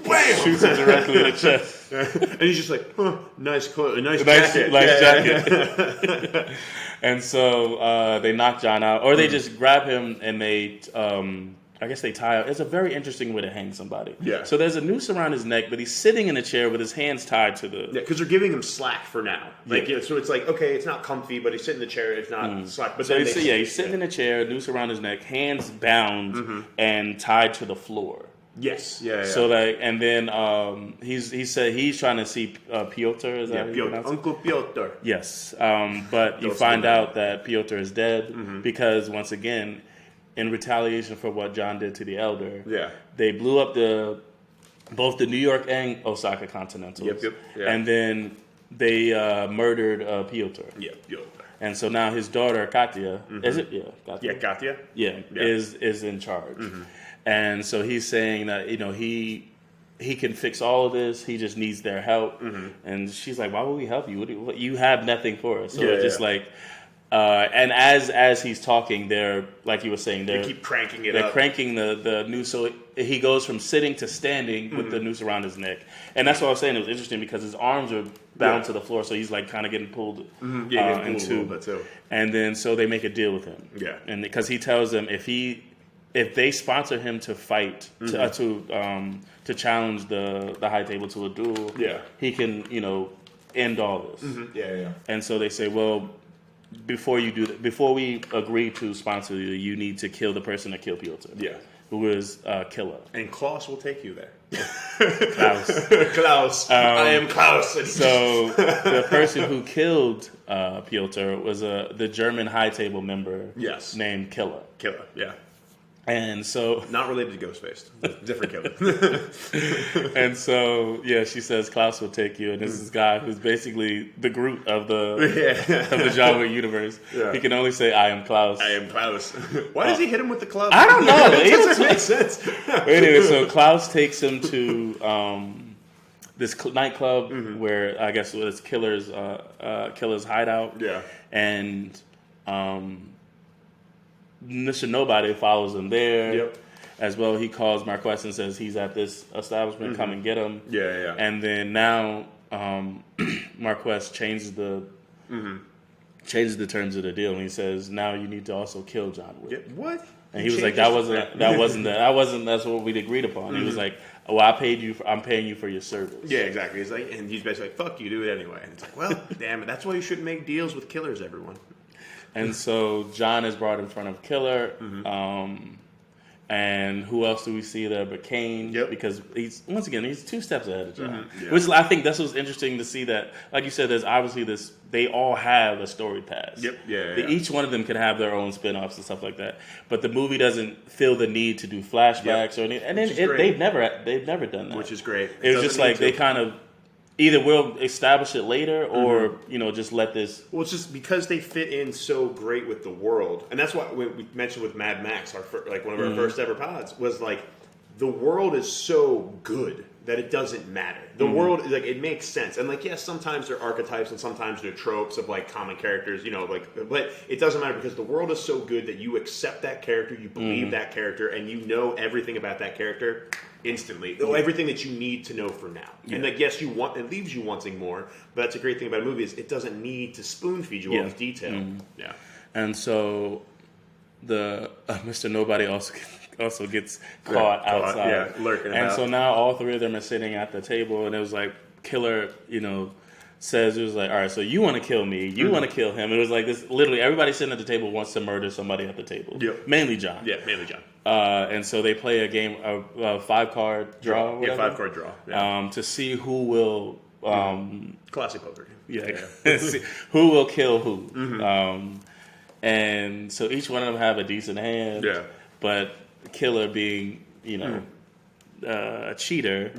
wham! Shoots him directly in the chest. And he's just like, nice jacket. Nice jacket. And so they knock John out, or they just grab him and they, I guess they tie. It's a very interesting way to hang somebody. Yeah. So there's a noose around his neck, but he's sitting in a chair with his hands tied to the. Yeah, because they're giving him slack for now. So it's like, okay, it's not comfy, but he's sitting in the chair. It's not slack. But so he's sitting in a chair, noose around his neck, hands bound and tied to the floor. Yes. Yeah. So and then he said he's trying to see Pyotr. Is that how you pronounce it? Uncle Pyotr. Yes. But you find out that Pyotr is dead because once again, in retaliation for what John did to the elder, they blew up both the New York and Osaka Continentals. Yep. And then they murdered Pyotr. Yeah. And so now his daughter Katya, is it? Yeah. Katya. Yeah, Katya. Yeah. Is in charge. And so he's saying that he can fix all of this. He just needs their help. And she's like, "Why would we help you? You have nothing for us." So and as he's talking, they're like you were saying, they keep cranking it. They're up. cranking the noose, so he goes from sitting to standing with the noose around his neck. And that's what I was saying. It was interesting because his arms are bound to the floor, so he's like kind of getting pulled in two. And then so they make a deal with him. Yeah, and because he tells them if they sponsor him to fight to challenge the high table to a duel, he can end all this. And so they say, well, before you do that, before we agree to sponsor you, you need to kill the person that killed Pyotr. Yeah, who is Killer. And Klaus will take you there. Klaus. I am Klaus. So the person who killed Pyotr was the German high table member. Yes, named Killer. Killer. Yeah. And so, not related to Ghostface, different killer. And so, she says Klaus will take you, and this is this guy who's basically the Groot of the John Wick universe. Yeah. He can only say, "I am Klaus." I am Klaus. Why does he hit him with the club? I don't know. It doesn't make sense. Anyway, so Klaus takes him to this nightclub where I guess it's Killer's hideout. Yeah, and Mr. Nobody follows him there. Yep. As well, he calls Marquez and says he's at this establishment. Come and get him. Yeah. And then now Marquez changes the terms of the deal, and he says now you need to also kill John Wick. Yeah, what? And he was like, that's what we'd agreed upon. He was like, well, I'm paying you for your service. Yeah, exactly. He's like, and he's basically like, fuck you, do it anyway. And it's like, well, damn it, that's why you shouldn't make deals with killers, everyone. And so John is brought in front of Killer, And who else do we see there but Kane? Yep. Because he's 2 steps ahead of John. Yeah. Which I think that's what's interesting to see that, like you said, there's obviously this. They all have a story path. Yep. Yeah. Each one of them could have their own spin-offs and stuff like that. But the movie doesn't feel the need to do flashbacks or anything. And then they've never done that. Which is great. It was just like they kind of either we'll establish it later or just let this. Well, it's just because they fit in so great with the world, and that's what we mentioned with Mad Max. One of our first ever pods was like the world is so good that it doesn't matter. The world, like, it makes sense. And, like, yes, sometimes they're archetypes and sometimes they're tropes of, like, common characters, but it doesn't matter because the world is so good that you accept that character, you believe that character, and you know everything about that character instantly. Everything that you need to know for now. Yeah. And, like, yes, it leaves you wanting more, but that's a great thing about a movie is it doesn't need to spoon-feed you all this detail. Yeah. And so the Mr. Nobody also gets caught outside. Lurking and about. So now all three of them are sitting at the table, and it was like Killer, says it was like, all right, so you want to kill me, you want to kill him. It was like this. Literally, everybody sitting at the table wants to murder somebody at the table. Yep. Mainly John. Yeah, mainly John. And so they play a game, a 5-card draw. Yeah, 5-card draw. Yeah. To see who will. Classic poker. Yeah. See who will kill who. And so each one of them have a decent hand. Yeah. But Killer being, a cheater,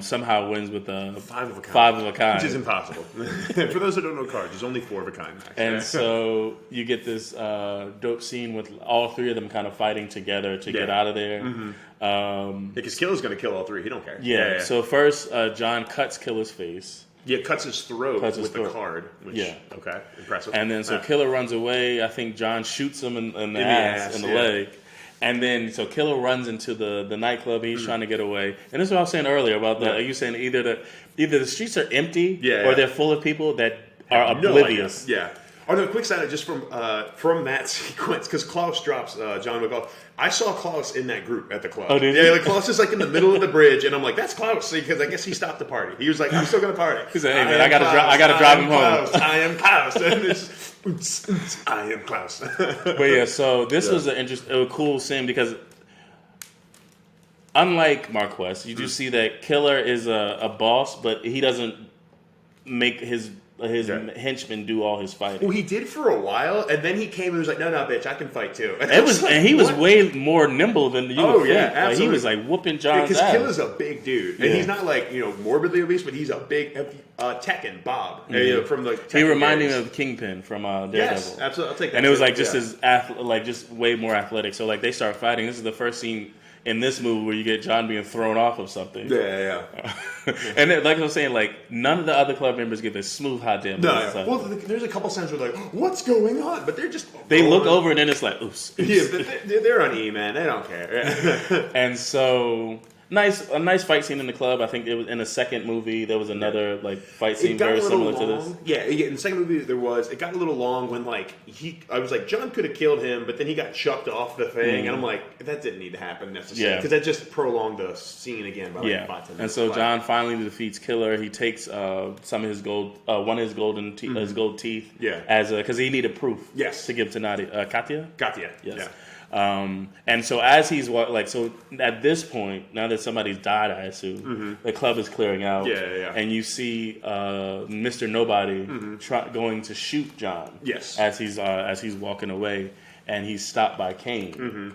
somehow wins with a 5 of a kind. 5 of a kind. Which is impossible. For those who don't know cards, there's only 4 of a kind. And so you get this dope scene with all three of them kind of fighting together to get out of there. Because Killer's going to kill all 3. He don't care. Yeah. So first, John cuts Killer's face. Yeah, cuts his throat with the card. Which, okay, impressive. And then so Killer runs away. I think John shoots him in the ass, in the leg. And then so Killer runs into the nightclub. And he's trying to get away. And this is what I was saying earlier about the. Are you saying either the streets are empty or they're full of people that are oblivious? Yeah. Oh no! Quick side note, just from that sequence, because Klaus drops John Wick off. I saw Klaus in that group at the club. Oh, did you? Yeah, like Klaus is like in the middle of the bridge, and I'm like, "That's Klaus," because I guess he stopped the party. He was like, "I'm still gonna party." He said, "Hey man, I gotta drive him home." I am Klaus. And it's, I am Klaus. But yeah, so this was a cool scene because unlike Marquez, you do see that Killer is a boss, but he doesn't make his henchmen do all his fighting. Well, he did for a while, and then he came and was like, "No, bitch, I can fight too." And he was way more nimble than you would think. Absolutely. Like, he was like whooping John's ass. Because Killer's a big dude, and he's not like morbidly obese, but he's a big Tekken Bob from the. Tekken he reminded games. me of Kingpin from Daredevil. Yes, absolutely. I'll take that. And it was like just just way more athletic. So like they start fighting. This is the first scene in this movie where you get John being thrown off of something. Yeah. And then, like I was saying, like none of the other club members give a smooth hot damn. No. Well, there's a couple times where they're like, "What's going on?" But they're just they look over and then it's like, "Oops." Yeah, but they're on E, man. They don't care. And so a nice fight scene in the club. I think it was in the second movie. There was another like fight scene very similar to this. Yeah, in the second movie it got a little long when I was like, John could have killed him, but then he got chucked off the thing, and I'm like, that didn't need to happen necessarily because that just prolonged the scene again by 5-10 minutes. And so John finally defeats Killer. He takes some of his gold, one of his golden his gold teeth, as because he needed proof, to give to Nadia, Katya. Yes. Yeah. And so as he's so at this point, now that somebody's died, I assume the club is clearing out. And you see Mr. Nobody going to shoot John. Yes. As he's walking away, and he's stopped by Kane.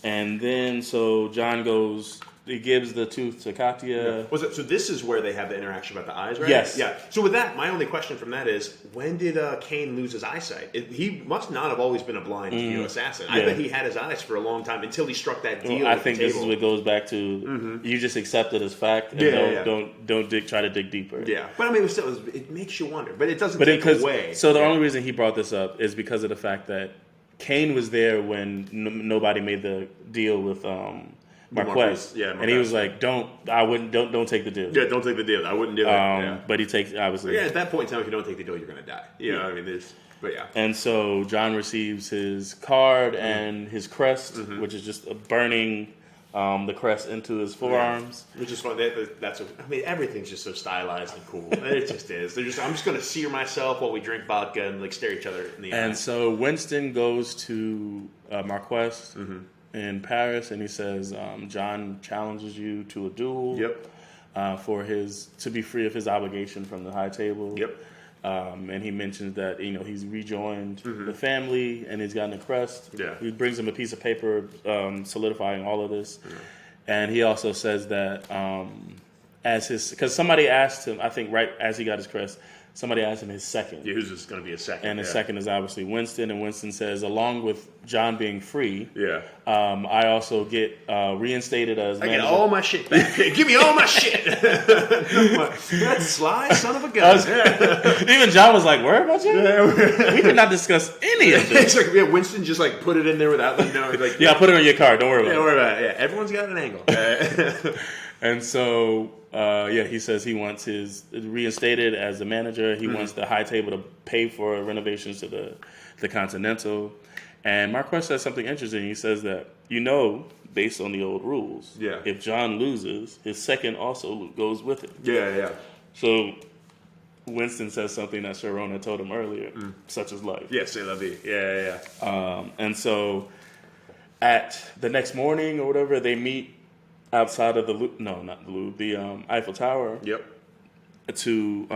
And then so John goes. He gives the tooth to Katya. Yeah. So this is where they have the interaction about the eyes, right? Yes. Yeah. So with that, my only question from that is, when did Kane lose his eyesight? He must not have always been a blind assassin. I bet he had his eyes for a long time until he struck that deal. I think this is what goes back to you just accept it as fact and don't try to dig deeper. Yeah. But I mean, it makes you wonder. But it doesn't take away. So the only reason he brought this up is because of the fact that Kane was there when nobody made the deal with Marquez. And he was like, don't take the deal. Yeah, don't take the deal. I wouldn't do that. But he takes, obviously. Yeah, at that point in time, if you don't take the deal, you're going to die. You know, I mean, but yeah. And so John receives his card and his crest, which is just a burning the crest into his forearms. Which is fun. I mean, everything's just so stylized and cool. It just is. I'm just going to sear myself while we drink vodka and like stare each other in the eye. And so Winston goes to Marquess in Paris, and he says, John challenges you to a duel. Yep. To be free of his obligation from the high table. Yep. And he mentions that he's rejoined the family and he's gotten a crest. Yeah. He brings him a piece of paper solidifying all of this, and he also says that because somebody asked him, I think right as he got his crest, somebody asked him his second. Yeah, who's just going to be a second? And his second is obviously Winston, and Winston says, along with John being free, I also get reinstated as manager. I get all my shit back. Give me all my shit. That's sly son of a gun. Even John was like, "Where about you? We did not discuss any of this." It's like, Winston just like put it in there without them knowing. Like, I'll put it on your card. Don't worry about it. Don't worry about it. Yeah, everyone's got an angle. And so, he says he wants his reinstated as the manager. He wants the high table to pay for renovations to the Continental. And Marquess says something interesting. He says that, based on the old rules, if John loses, his second also goes with it. Yeah. So Winston says something that Sharon had told him earlier, such as life. Yeah, c'est la vie. Yeah. And so at the next morning or whatever, they meet outside of the Eiffel Tower. Yep. To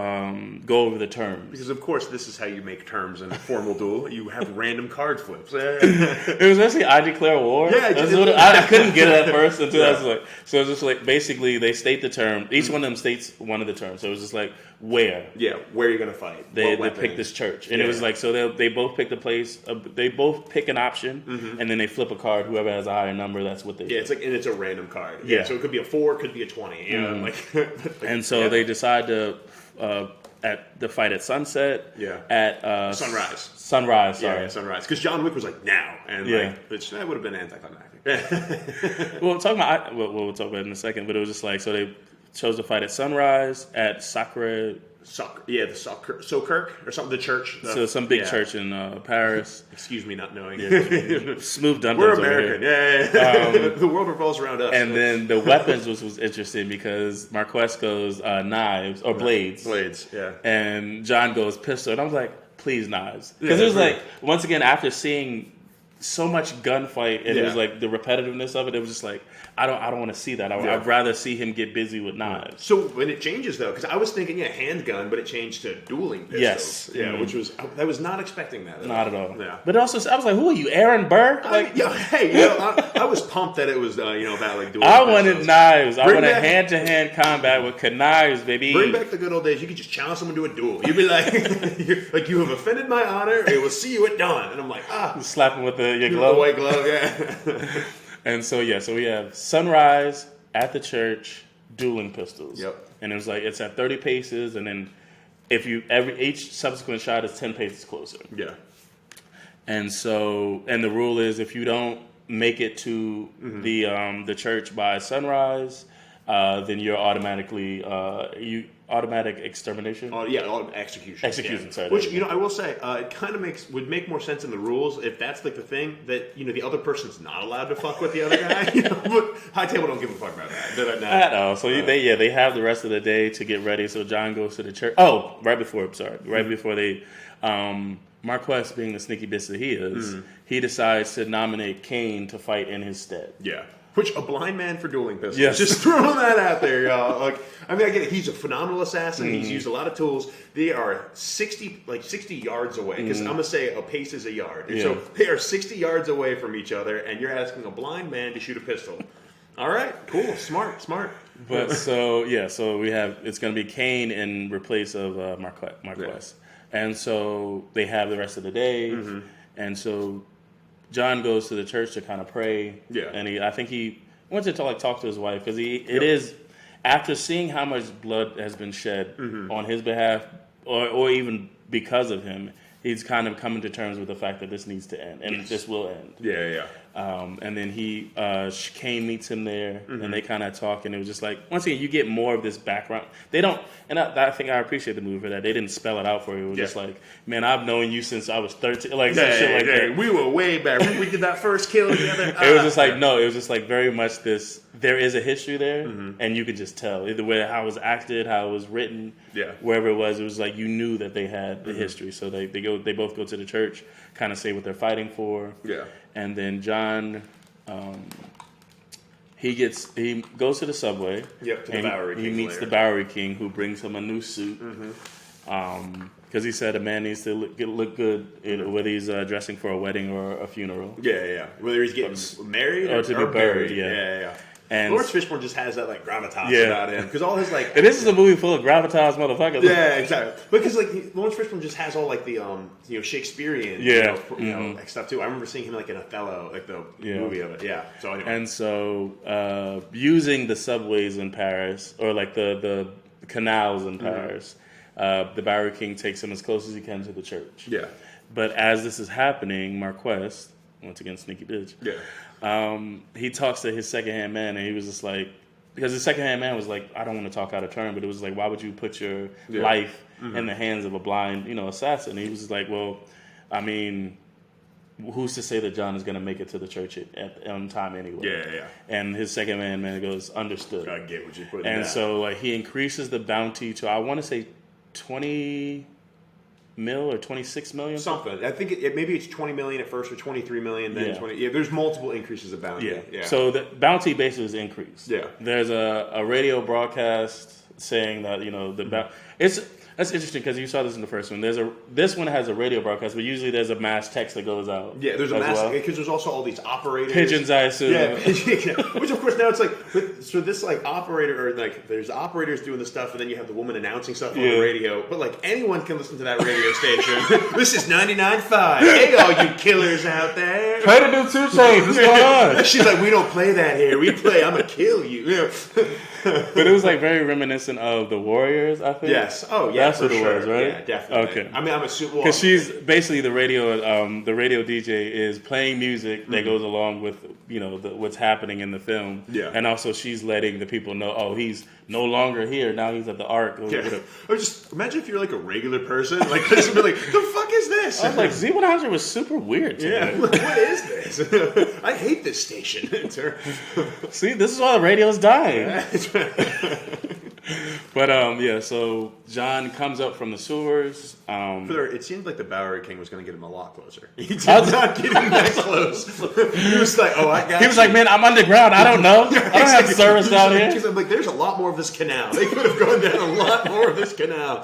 go over the terms. Because, of course, this is how you make terms in a formal duel. You have random card flips. It was actually I declare war. Yeah. I couldn't get it at first until I was like, so it's just like, basically, they state the term. Each one of them states one of the terms. So it was just like, where? Yeah, where are you going to fight? They pick this church. And it was like, so they both pick the place. They both pick an option, and then they flip a card. Whoever has a higher number, that's what they Yeah, pick. and it's a random card. Yeah. So it could be a 4, it could be a 20. And so they decide to at the fight at sunset. Yeah. At sunrise. Sunrise. Sorry. Yeah, sunrise. Because John Wick was like now, and which that would have been anticlimactic. We'll talk about it in a second. But it was just like, so they chose to fight at sunrise at Sacre. The Soccer or something. The church. So some big church in Paris. Excuse me, not knowing. Smooth dumb. We're American. Yeah. The world revolves around us. And then the weapons was interesting because Marquess goes knives or blades. Blades. Yeah. And John goes pistol, and I was like, please knives, because it was like, once again, after seeing so much gunfight and it was like the repetitiveness of it, it was just like, I don't want to see that. I'd rather see him get busy with knives. So when it changes though, because I was thinking handgun, but it changed to dueling pistols. Yes. Yeah, which was I was not expecting that. Not at all. Yeah. But also, I was like, who are you, Aaron Burr? I was pumped that it was about like dueling. I wanted knives. I wanted back hand-to-hand combat with knives, baby. Bring back the good old days. You could just challenge someone to a duel. You'd be like, you have offended my honor. I will see you at dawn. And I'm like, slap him with your glove. The white glove, yeah. And so we have sunrise at the church, dueling pistols. Yep. And it was like, it's at 30 paces, and then each subsequent shot is 10 paces closer. Yeah. And so, and the rule is, if you don't make it to the church by sunrise, then you're automatically automatic extermination. Execution. Execution. Sorry. Which I will say, it kind of would make more sense in the rules if that's like the thing that the other person's not allowed to fuck with the other guy. But High Table don't give a fuck about that. At all. So they have the rest of the day to get ready. So John goes to the church. Oh, right before they. Marquess, being the sneaky bitch that he is, he decides to nominate Kane to fight in his stead. Yeah. Which, a blind man for dueling pistols. Yes. Just throwing that out there, y'all. I get it. He's a phenomenal assassin. He's used a lot of tools. They are 60 yards away. Because I'm going to say a pace is a yard. And so they are 60 yards away from each other, and you're asking a blind man to shoot a pistol. All right, cool, smart. But so we have, it's going to be Kane in replace of Marquess. Yeah. And so they have the rest of the day. And so John goes to the church to kind of pray. Yeah. And I think he went to talk to his wife, because it is, after seeing how much blood has been shed on his behalf, or even because of him, he's kind of coming to terms with the fact that this needs to end, and this will end. Yeah. And then Kane meets him there, and they kind of talk, and it was just like, once again, you get more of this background. They don't, and I think I appreciate the movie for that. They didn't spell it out for you. It was just like, man, I've known you since I was 13, like some shit like that. We were way back. We did that first kill together. It was just like, no, it was just like very much this, there is a history there, and you could just tell. Either way, how it was acted, how it was written, wherever it was like you knew that they had the history. So they both go to the church, kind of say what they're fighting for. Yeah. And then John, he goes to the subway. Yep, to the Bowery King. He meets the Bowery King, who brings him a new suit. Because he said a man needs to look good whether he's dressing for a wedding or a funeral. Yeah. Whether he's getting married or to be buried. Yeah. And Lawrence Fishburne just has that like gravitas about him because all his like. And this is a movie full of gravitas motherfuckers. Yeah, exactly. Because like Lawrence Fishburne just has all like the Shakespearean like stuff too. I remember seeing him like in Othello, like the movie of it. Yeah. So anyway. And so using the subways in Paris or like the canals in Paris, the Bowery King takes him as close as he can to the church. Yeah. But as this is happening, Marquez, once again, sneaky bitch. Yeah. He talks to his secondhand man, and he was just like, because the secondhand man was like, I don't want to talk out of turn, but it was like, why would you put your life in the hands of a blind, assassin? And he was just like, well, I mean, who's to say that John is going to make it to the church on time anyway? Yeah. And his secondhand man goes, understood. I get what you put. And so like he increases the bounty to, I want to say, 20 mil or 26 million, something. I think maybe it's 20 million at first or 23 million, then 20. Yeah, there's multiple increases of bounty. Yeah. So the bounty basically is increased. Yeah. There's a radio broadcast saying that that's interesting because you saw this in the first one. This one has a radio broadcast, but usually there's a mass text that goes out. Yeah, there's a mass because there's also all these operators, pigeons, I assume. Yeah, which of course now it's like so this like operator or like there's operators doing the stuff, and then you have the woman announcing stuff on the radio. But like anyone can listen to that radio station. This is 99.5. Hey, all you killers out there! Try to do 2 Chainz. What's going on? She's like, we don't play that here. We play, I'm gonna kill you. But it was like very reminiscent of the Warriors, I think. Yes. Oh yeah. That's what it was, right? Yeah, definitely. Okay. I mean, I'm assuming because she's basically the radio DJ is playing music that goes along with what's happening in the film. Yeah. And also she's letting the people know, oh, he's no longer here. Now he's at the Ark. Yeah. Or just imagine if you're like a regular person, like this would be like, the fuck is this? I was like, Z100 was super weird today. Yeah. What is this? I hate this station. See, this is why the radio's dying. Yeah. But so John comes up from the sewers. It seemed like the Bowery King was going to get him a lot closer. He did not get him that close. He was like, "Oh, I got." He was like, "Man, I'm underground. I don't know. I don't have service down here." Because I'm like, "There's a lot more of this canal. They could have gone down a lot more of this canal."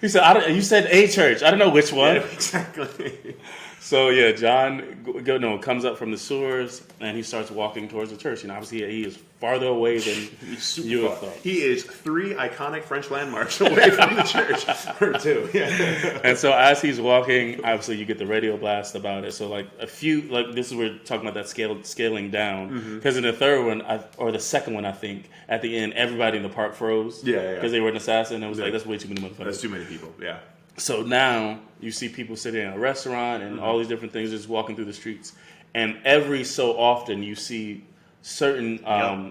He said, "You said a church. I don't know which one." Yeah, exactly. So John comes up from the sewers and he starts walking towards the church. And obviously he is farther away than you would have thought. He is 3 iconic French landmarks away from the church, or 2. Yeah. And so as he's walking, obviously you get the radio blast about it. So like this is where we're talking about that scaling down. Because in the third one or the second one, I think at the end everybody in the park froze. Yeah. Because they were an assassin. And it was like that's way too many motherfuckers. That's too many people. Yeah. So now you see people sitting in a restaurant and all these different things just walking through the streets. And every so often you see certain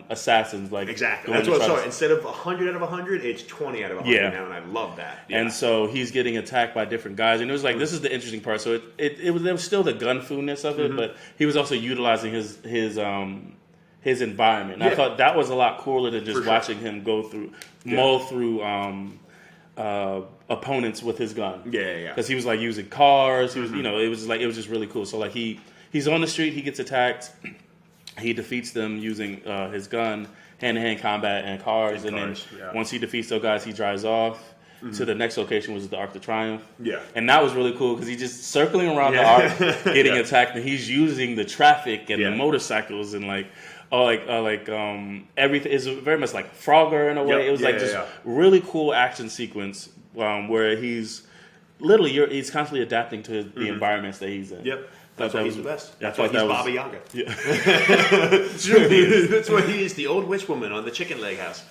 assassins like exactly. That's what I saw. Instead of 100 out of 100, it's 20 out of 100 now, and I love that. Yeah. And so he's getting attacked by different guys, and it was like this is the interesting part. So there was still the gun fu-ness of it, but he was also utilizing his environment. And I thought that was a lot cooler than just watching him go through mull through. Opponents with his gun. Yeah. Because he was like using cars. He was, it was just really cool. So like he's on the street, he gets attacked, he defeats them using his gun, hand-to-hand combat and cars, and then once he defeats those guys, he drives off to the next location, which is the Arc de Triomphe. Yeah, and that was really cool because he's just circling around the Arc, getting attacked, and he's using the traffic and the motorcycles and everything is very much like Frogger in a way. It was really cool action sequence where he's he's constantly adapting to the environments that he's in. Yep. That's why he's the best. That's why he's Baba Yaga. Yeah. That's why he is the old witch woman on the chicken leg house.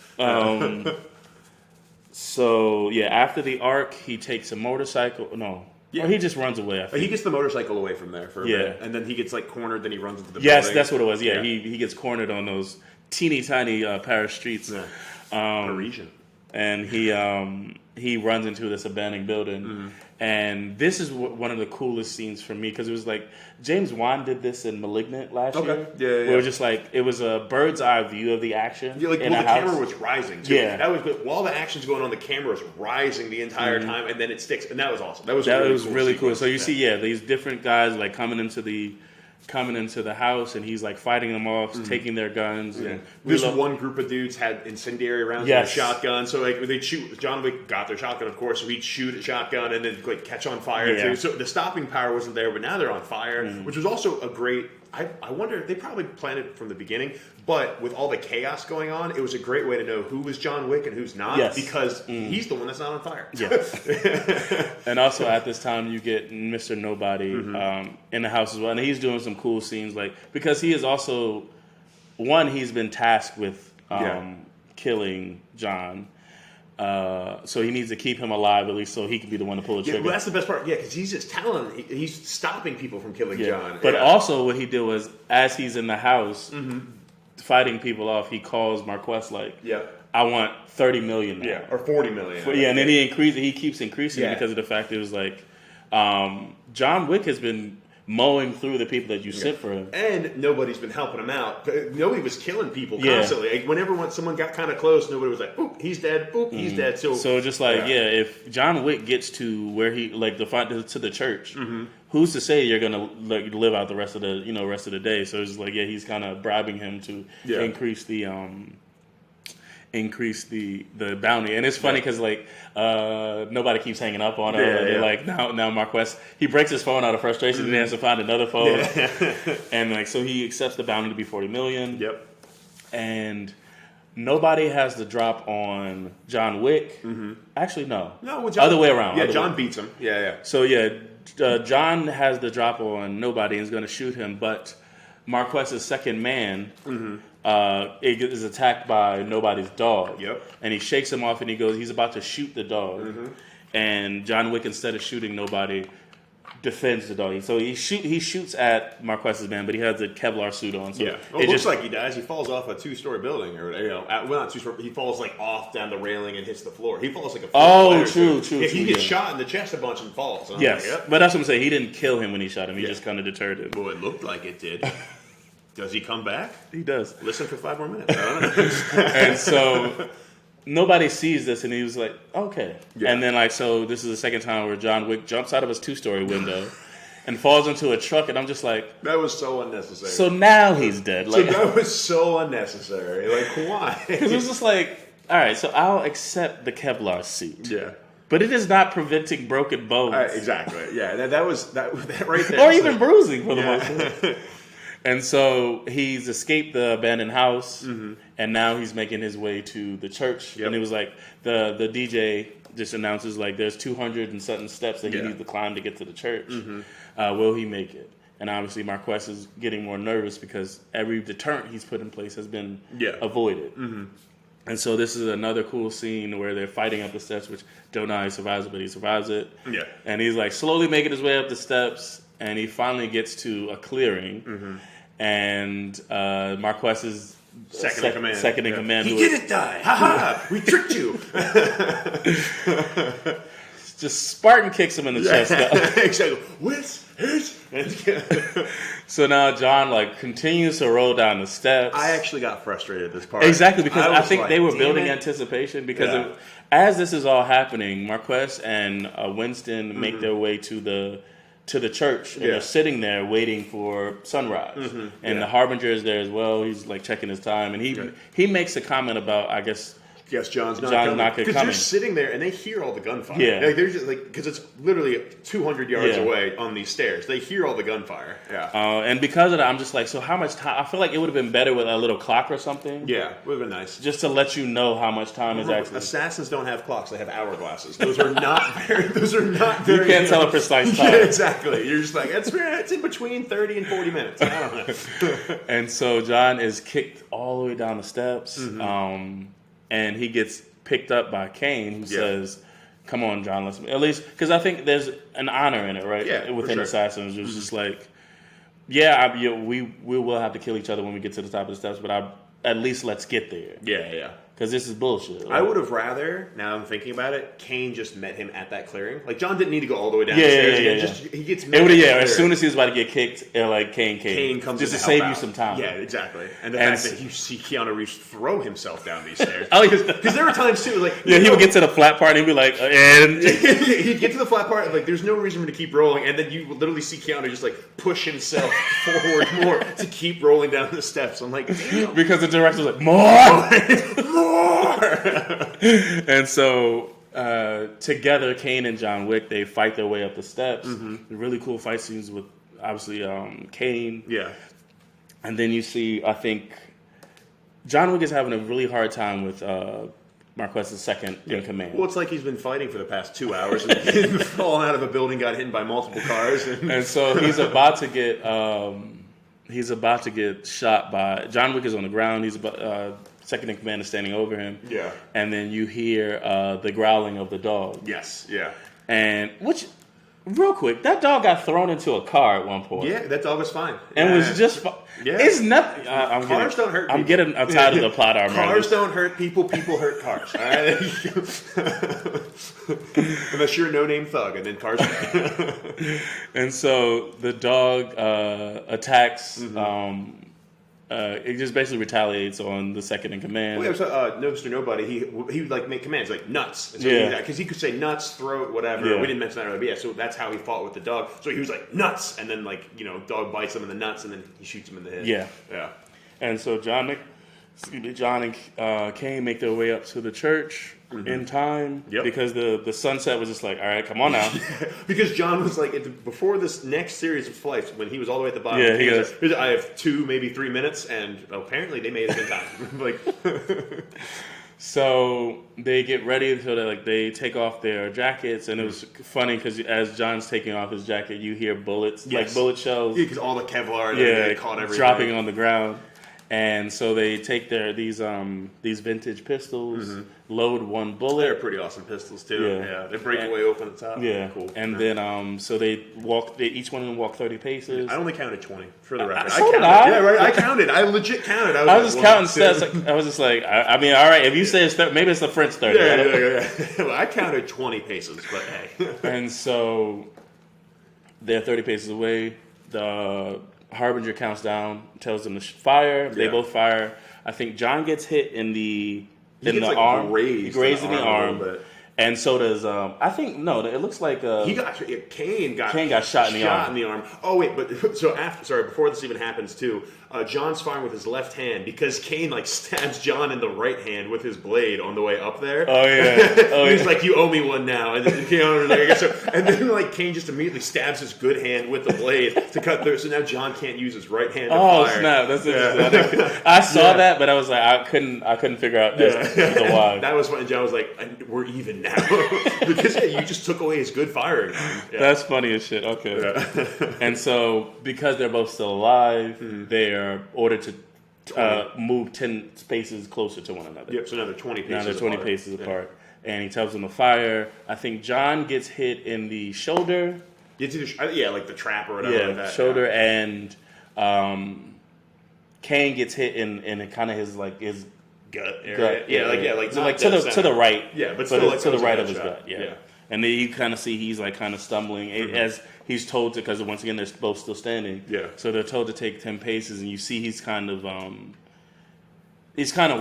So after the Ark, he takes a motorcycle. No, Or he just runs away. I think. He gets the motorcycle away from there for a bit, and then he gets like cornered. Then he runs into the yes, building. that's what it was. Yeah, he gets cornered on those teeny tiny Paris streets. Yeah. Parisian. And he runs into this abandoned building, and this is one of the coolest scenes for me because it was like James Wan did this in *Malignant* last year. Yeah. Where it was just like it was a bird's eye view of the action. Yeah, like in the a house. camera was rising too. Yeah, that was while the action's going on, the camera was rising the entire time, and then it sticks, and that was awesome. That was really cool. So you see, these different guys like coming into the house, and he's like fighting them off, taking their guns. Yeah. And This one group of dudes had incendiary rounds and a shotgun. So like they'd shoot. John Wick got their shotgun, of course. So he'd shoot a shotgun and then like catch on fire too. So the stopping power wasn't there, but now they're on fire, which was also a great. I wonder if they probably planned it from the beginning, but with all the chaos going on, it was a great way to know who was John Wick and who's not, because he's the one that's not on fire. Yeah. And also at this time, you get Mr. Nobody in the house as well, and he's doing some cool scenes, like because he is also he's been tasked with killing John. So he needs to keep him alive at least, so he can be the one to pull the trigger. Well, that's the best part. Yeah, because he's just he's stopping people from killing John. But also, what he did was, as he's in the house fighting people off, he calls Marquez like, "I want 30 million now, or 40 million." And then he keeps increasing because of the fact that it was like, John Wick has been mowing through the people that you sent for him, and nobody's been helping him out. Nobody was killing people constantly. Like, whenever someone got kind of close, nobody was like, "Boop, he's dead. Boop, he's dead." So just like if John Wick gets to where he like to the church, who's to say you're gonna like live out the rest of the day? So it's just like he's kind of bribing him to increase the bounty. And it's funny because like nobody keeps hanging up on him. They're like now Marquez, he breaks his phone out of frustration and he has to find another phone. And like so he accepts the bounty to be 40 million. Yep. And nobody has the drop on John Wick. Actually no, other way around. John beats him. So John has the drop on nobody and is going to shoot him, but Marquez's second man is attacked by nobody's dog. And he shakes him off and he's about to shoot the dog. And John Wick, instead of shooting nobody, defends the dog. So he shoots at Marquez's man, but he has a Kevlar suit on. So it looks like he dies. He falls off a 2-story building, or not 2-story. He falls like off down the railing and hits the floor. He falls like a true. He gets shot in the chest a bunch and falls. And but that's what I'm saying. He didn't kill him when he shot him. He just kind of deterred him. Well, it looked like it did. Does he come back? He does. Listen for 5 more minutes. I don't know. And so nobody sees this, and he was like, okay. And then so this is the second time where John Wick jumps out of his 2-story window and falls into a truck, and I'm just like, that was so unnecessary. So now he's dead. Like, so that was so unnecessary. Like, why? Because it was just like, all right, so I'll accept the Kevlar suit. Yeah. But it is not preventing broken bones. Exactly. Yeah, that was that right there. Or even bruising for the most part. And so he's escaped the abandoned house, and now he's making his way to the church. And it was like the DJ just announces like there's 200 and something steps that he needs to climb to get to the church. Will he make it? And obviously Marquez is getting more nervous because every deterrent he's put in place has been avoided. And so this is another cool scene where they're fighting up the steps, which don't know how he survives it, but he survives it. And he's like slowly making his way up the steps, and he finally gets to a clearing. And Marquez's second in command. He didn't die. Ha ha! We tricked you. Just Spartan kicks him in the chest. Exactly. So now John continues to roll down the steps. I actually got frustrated at this part. Exactly, because I think they were building anticipation because as this is all happening, Marquez and Winston make their way to the church, and they're sitting there waiting for sunrise. And the Harbinger is there as well. He's like checking his time, and he makes a comment about, I guess, John's not coming. Because they're sitting there and they hear all the gunfire. They're just because it's literally 200 yards away on these stairs. They hear all the gunfire. And because of that, I'm just like, so how much time? I feel like it would have been better with a little clock or something. Yeah, would have been nice. Just to let you know how much time is actually. Assassins don't have clocks; they have hourglasses. Those are not very. You can't tell a precise time. Yeah, exactly. You're just like it's in between 30 and 40 minutes. I don't know. And so John is kicked all the way down the steps. And he gets picked up by Kane, who says, come on, John, let's at least because I think there's an honor in it, right? Yeah, within for sure. assassins, it's just like, yeah, we will have to kill each other when we get to the top of the steps, but at least let's get there. Yeah. Because this is bullshit. I would have rather, now I'm thinking about it, Kane just met him at that clearing. Like, John didn't need to go all the way down the stairs again. Just, he gets met as soon as he was about to get kicked, Kane comes just in to save help you out. some time. Yeah, exactly. And the fact that you see Keanu Reeves throw himself down these stairs. Oh, Because there were times, too, like... Yeah, he would get to the flat part and he'd be like, and... He'd get to the flat part, like, there's no reason for him to keep rolling, and then you would literally see Keanu just, like, push himself forward more to keep rolling down the steps. I'm like, damn. Because the director's like, more! More! And so together, Kane and John Wick, they fight their way up the steps. Really cool fight scenes with obviously Kane. Yeah. And then you see, I think John Wick is having a really hard time with Marquez's second in command. Well, it's like he's been fighting for the past 2 hours and fallen out of a building, got hit by multiple cars, and so he's about to get shot by John Wick is on the ground. He's about second in command is standing over him. Yeah. And then you hear the growling of the dog. Yes. Yeah. And which, real quick, that dog got thrown into a car at one point. Yeah, that dog was fine. And was just Yeah. It's nothing. Cars don't hurt people. I'm tired of the plot armor. Cars don't hurt people. People hurt cars. All right? Unless you're a no-name thug, and then cars. And so the dog attacks. It just basically retaliates on the second in command. Well, yeah, so, Mr. Nobody, he would like make commands like nuts. So because he could say nuts, throat, whatever. Yeah. We didn't mention that earlier, but yeah. So that's how he fought with the dog. So he was like nuts, and then dog bites him in the nuts, and then he shoots him in the head. Yeah. Yeah. And so John and Kane make their way up to the church in time because the sunset was just like, all right, come on now. Because John was like, before this next series of flights, when he was all the way at the bottom, Yeah, he was goes, like, I have 2, maybe 3 minutes, and apparently they made it in time. Like, so they get ready until they take off their jackets, and it was funny because as John's taking off his jacket, you hear bullets, like bullet shells. Yeah, because all the Kevlar, they caught everything. Dropping on the ground. And so they take these vintage pistols, load one bullet. They're pretty awesome pistols too. Yeah, they break away open at the top. Yeah, cool. And then so they walk. each one of them walk 30 paces. I only counted 20 for the record. I counted. Yeah, right. I counted. I legit counted. I was just counting stats. I was just like, I mean, all right. If you say it's 30, maybe it's the French 30. Yeah. Well, I counted 20 paces, but hey. And so they're 30 paces away. The Harbinger counts down, tells them to fire. They both fire. I think John gets hit in the arm. He grazed in the arm. And so does I think it looks like Kane got shot in the arm. Oh wait, but before this even happens too, John's firing with his left hand because Kane stabs John in the right hand with his blade on the way up there. Oh yeah. He's like, you owe me one now, and then Keanu's like, I guess so. And then Kane just immediately stabs his good hand with the blade to cut through. So now John can't use his right hand to fire. Oh snap! That's interesting. I saw that, but I was like, I couldn't figure out the why. That was when John was like, we're even now because you just took away his good firing. Yeah. That's funny as shit. Okay. Yeah. And so because they're both still alive, they're ordered to move 10 spaces closer to one another. Yep. So now they're 20 paces. Now they're 20 paces apart, and he tells them to fire. I think John gets hit in the shoulder. Like the trap or whatever. Yeah, like that. Shoulder, and Kane gets hit in kind of his gut area. To the right. Yeah, but still to the right of his his gut. Yeah. And then you kind of see he's kind of stumbling as he's told to, because once again they're both still standing. Yeah. So they're told to take 10 paces, and you see he's kind of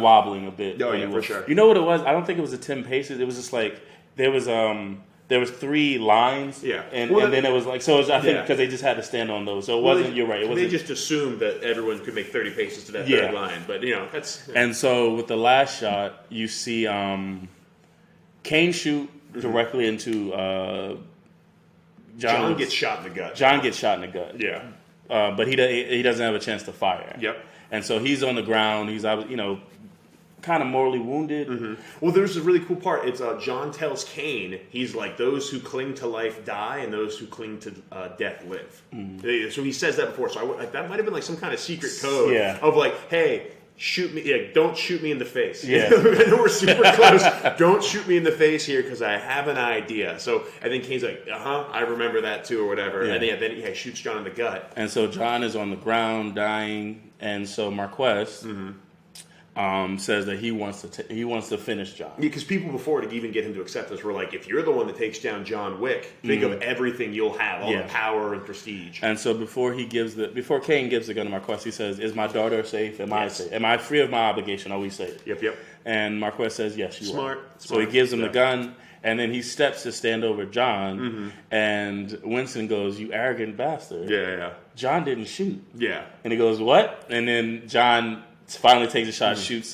wobbling a bit. Oh yeah, for sure. You know what it was? I don't think it was 10 paces. It was just there was 3 lines. Yeah. And then it was I think because they just had to stand on those. So it wasn't. You're right. It wasn't. They just assumed that everyone could make 30 paces to that third line, but that's. Yeah. And so with the last shot, you see Kane shoot directly into John gets shot in the gut. John gets shot in the gut. Yeah. But he doesn't have a chance to fire. Yep. And so he's on the ground. He's kind of morally wounded. Mm-hmm. Well, there's a really cool part. It's John tells Kane, he's like, those who cling to life die, and those who cling to death live. Mm-hmm. So he says that before. So that might have been some kind of secret code of hey, shoot me. Yeah, don't shoot me in the face. Yeah. I know we're super close. Don't shoot me in the face here because I have an idea. So I think Kane's like, I remember that too, or whatever. Yeah. And then he shoots John in the gut. And so John is on the ground dying, and so Marquez says that he wants to finish John. Because people before to even get him to accept this were like, if you're the one that takes down John Wick, think of everything you'll have, all the power and prestige. And so before Kane gives the gun to Marquez, he says, "Is my daughter safe? Am I safe? Am I free of my obligation? Are we safe?" Yep. And Marquez says, "Yes, you are." Smart. So he gives him the gun, and then he steps to stand over John, and Winston goes, "You arrogant bastard." Yeah. John didn't shoot. Yeah. And he goes, "What?" And then John finally takes a shot, shoots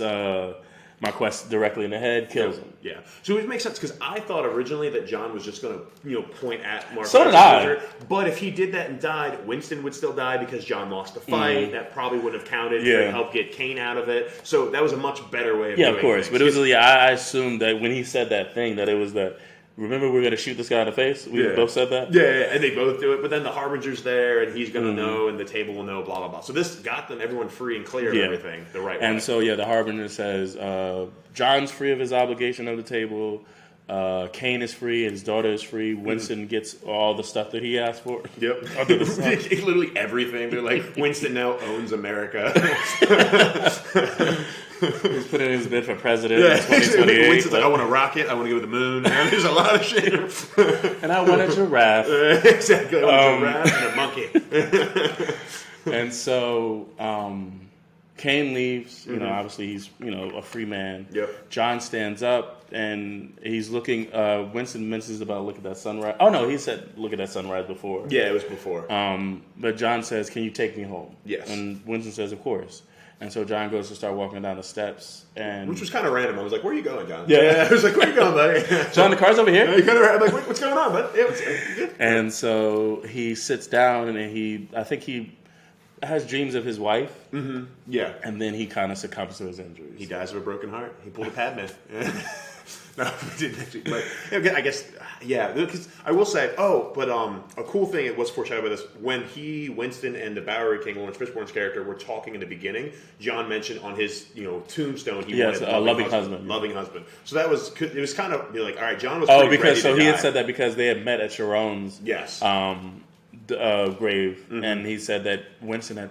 Marquez directly in the head, kills him. Yeah. So it makes sense because I thought originally that John was just going to, point at Marquez. So did I. But if he did that and died, Winston would still die because John lost the fight. That probably wouldn't have counted to help get Kane out of it. So that was a much better way of doing it. Yeah, of course. Things. But it was, I assumed that when he said that thing, that it was that, remember we're going to shoot this guy in the face? We both said that? Yeah, and they both do it. But then the Harbinger's there, and he's going to know, and the table will know, blah, blah, blah. So this got everyone free and clear of everything the right way. And so, the Harbinger says, John's free of his obligation of the table. Kane is free, his daughter is free. Winston gets all the stuff that he asked for. Yep. Literally everything. They're like, Winston now owns America. He's put in his bid for president in 2028. Winston's like, I want a rocket, I want to go to the moon. There's a lot of shit. And I want a giraffe. Exactly. I want a giraffe and a monkey. And so Kane leaves. Obviously he's a free man. Yep. John stands up and he's looking. Winston mentions about look at that sunrise. Oh no, he said look at that sunrise before. Yeah, it was before. But John says, "Can you take me home?" Yes. And Winston says, "Of course." And so John goes to start walking down the steps, which was kind of random. I was like, "Where are you going, John?" Yeah. I was like, "Where are you going, buddy?" John, the car's over here. I'm like, "What's going on, bud?" Yeah, and so he sits down, and I think he has dreams of his wife. Mm-hmm. Yeah. And then he kind of succumbs to his injuries. He dies of a broken heart. He pulled a Padme. No, he didn't actually. But I guess, because I will say, a cool thing, it was foreshadowed by this, when Winston and the Bowery King, Lawrence Fishburne's character, were talking in the beginning, John mentioned on his, tombstone, he wanted a loving husband. Loving husband. So that was, it was kind of, all right, John was because he had said that because they had met at Sharon's grave, and he said that Winston had,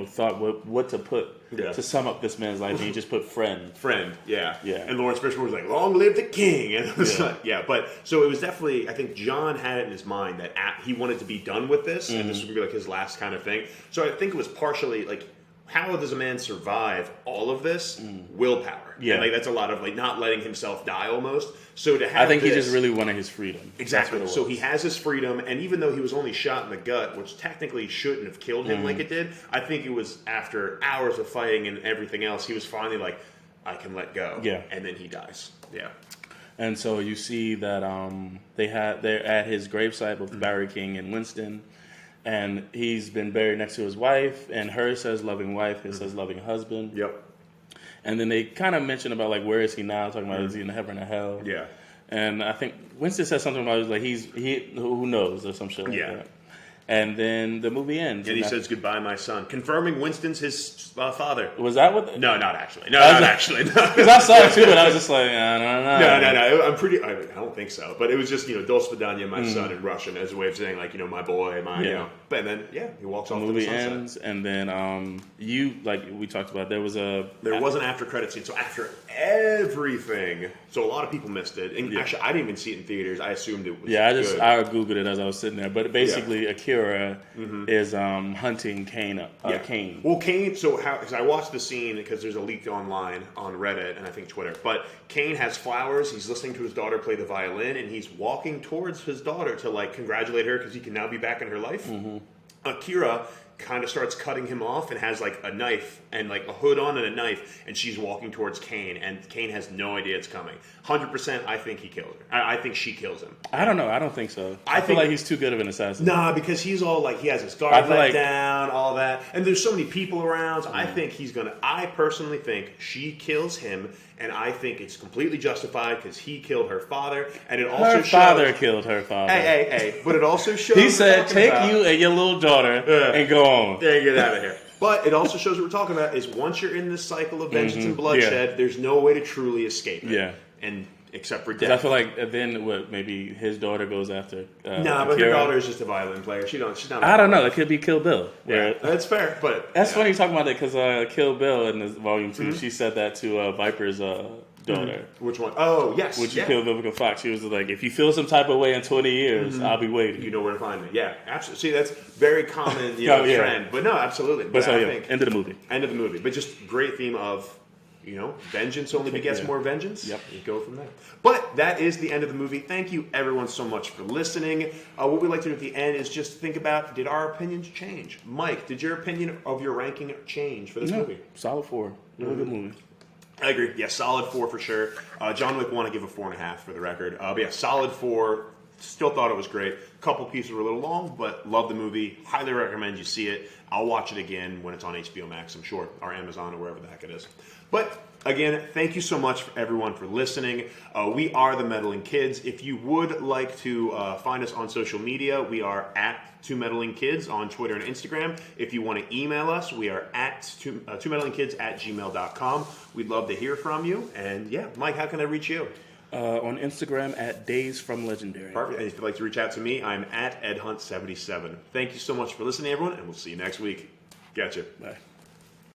thought what to put to sum up this man's life, and he just put friend. Yeah. And Lawrence Fishburne was like, "Long live the king!" And it was but so it was definitely. I think John had it in his mind that he wanted to be done with this, and this would be like his last kind of thing. So I think it was partially like, how does a man survive all of this? Willpower. Yeah, and that's a lot of not letting himself die almost. So to have, I think he just really wanted his freedom. Exactly. So he has his freedom, and even though he was only shot in the gut, which technically shouldn't have killed him like it did, I think it was after hours of fighting and everything else, he was finally like, I can let go. Yeah. And then he dies. Yeah. And so you see that they're at his gravesite with Barry King and Winston, and he's been buried next to his wife, and hers says loving wife, his says loving husband. Yep. And then they kind of mention about where is he now? Talking about is he in heaven or hell? Yeah. And I think Winston says something about who knows or some shit like that. And then the movie ends. And he says, "Goodbye, my son," confirming Winston's his father. Was that what? No, not actually. No, not actually. Because I saw it too, but I was just like, I don't know. No. I'm pretty. I don't think so. But it was just Dos Svidaniya, my son, in Russian, as a way of saying my boy, my But then he walks off. The movie ends, and then we talked about, there was an after credit scene. So after everything, so a lot of people missed it. And actually, I didn't even see it in theaters. I assumed it was. Yeah, I googled it as I was sitting there. But basically, Akira is hunting Kane. Kane. Well, Kane. So because I watched the scene because there's a leak online on Reddit and I think Twitter. But Kane has flowers. He's listening to his daughter play the violin, and he's walking towards his daughter to congratulate her because he can now be back in her life. Akira kind of starts cutting him off and has a knife and a hood on and a knife, and she's walking towards Kane, and Kane has no idea it's coming. 100%, I think he killed her. I think she kills him. I don't know. I don't think so. I feel like he's too good of an assassin. Nah, because he's all he has his guard let down, all that, and there's so many people around. So I think I personally think she kills him, and I think it's completely justified because he killed her father, and it also shows... Her father killed her father. Hey, but it also shows... He said, take you and your little daughter and go on. Yeah, get out of here. But it also shows what we're talking about is once you're in this cycle of vengeance and bloodshed, there's no way to truly escape it. Yeah. And except for Because death. I feel like then maybe his daughter goes after. Nah, but her daughter is just a violin player. She's not. I don't know. It could be Kill Bill. Yeah, that's fair. But that's funny you talking about that because Kill Bill in this volume 2, she said that to Viper's daughter. Which one? Oh, yes. Would you kill Vivica Fox? She was like, if you feel some type of way in 20 years, I'll be waiting. You know where to find me. Yeah, absolutely. See, that's very common trend. But no, absolutely. But I think end of the movie. End of the movie. But just great theme of, vengeance only begets more vengeance. Yep. You go from there. But that is the end of the movie. Thank you, everyone, so much for listening. What we like to do at the end is just think about, did our opinions change? Mike, did your opinion of your ranking change for this movie? Solid 4. Really good movie. I agree. Yeah, solid 4 for sure. John Wick 1, I give a 4.5 for the record. But yeah, solid 4. Still thought it was great. Couple pieces were a little long, but love the movie. Highly recommend you see it. I'll watch it again when it's on HBO Max, I'm sure, or Amazon or wherever the heck it is. But again, thank you so much for everyone for listening. We are the Meddling Kids. If you would like to find us on social media, we are at 2MeddlingKids on Twitter and Instagram. If you want to email us, we are at 2meddlingkids@gmail.com. We'd love to hear from you. And yeah, Mike, how can I reach you? On Instagram at Days from Legendary. Perfect. And if you'd like to reach out to me, I'm at EdHunt77. Thank you so much for listening, everyone, and we'll see you next week. Gotcha. Bye.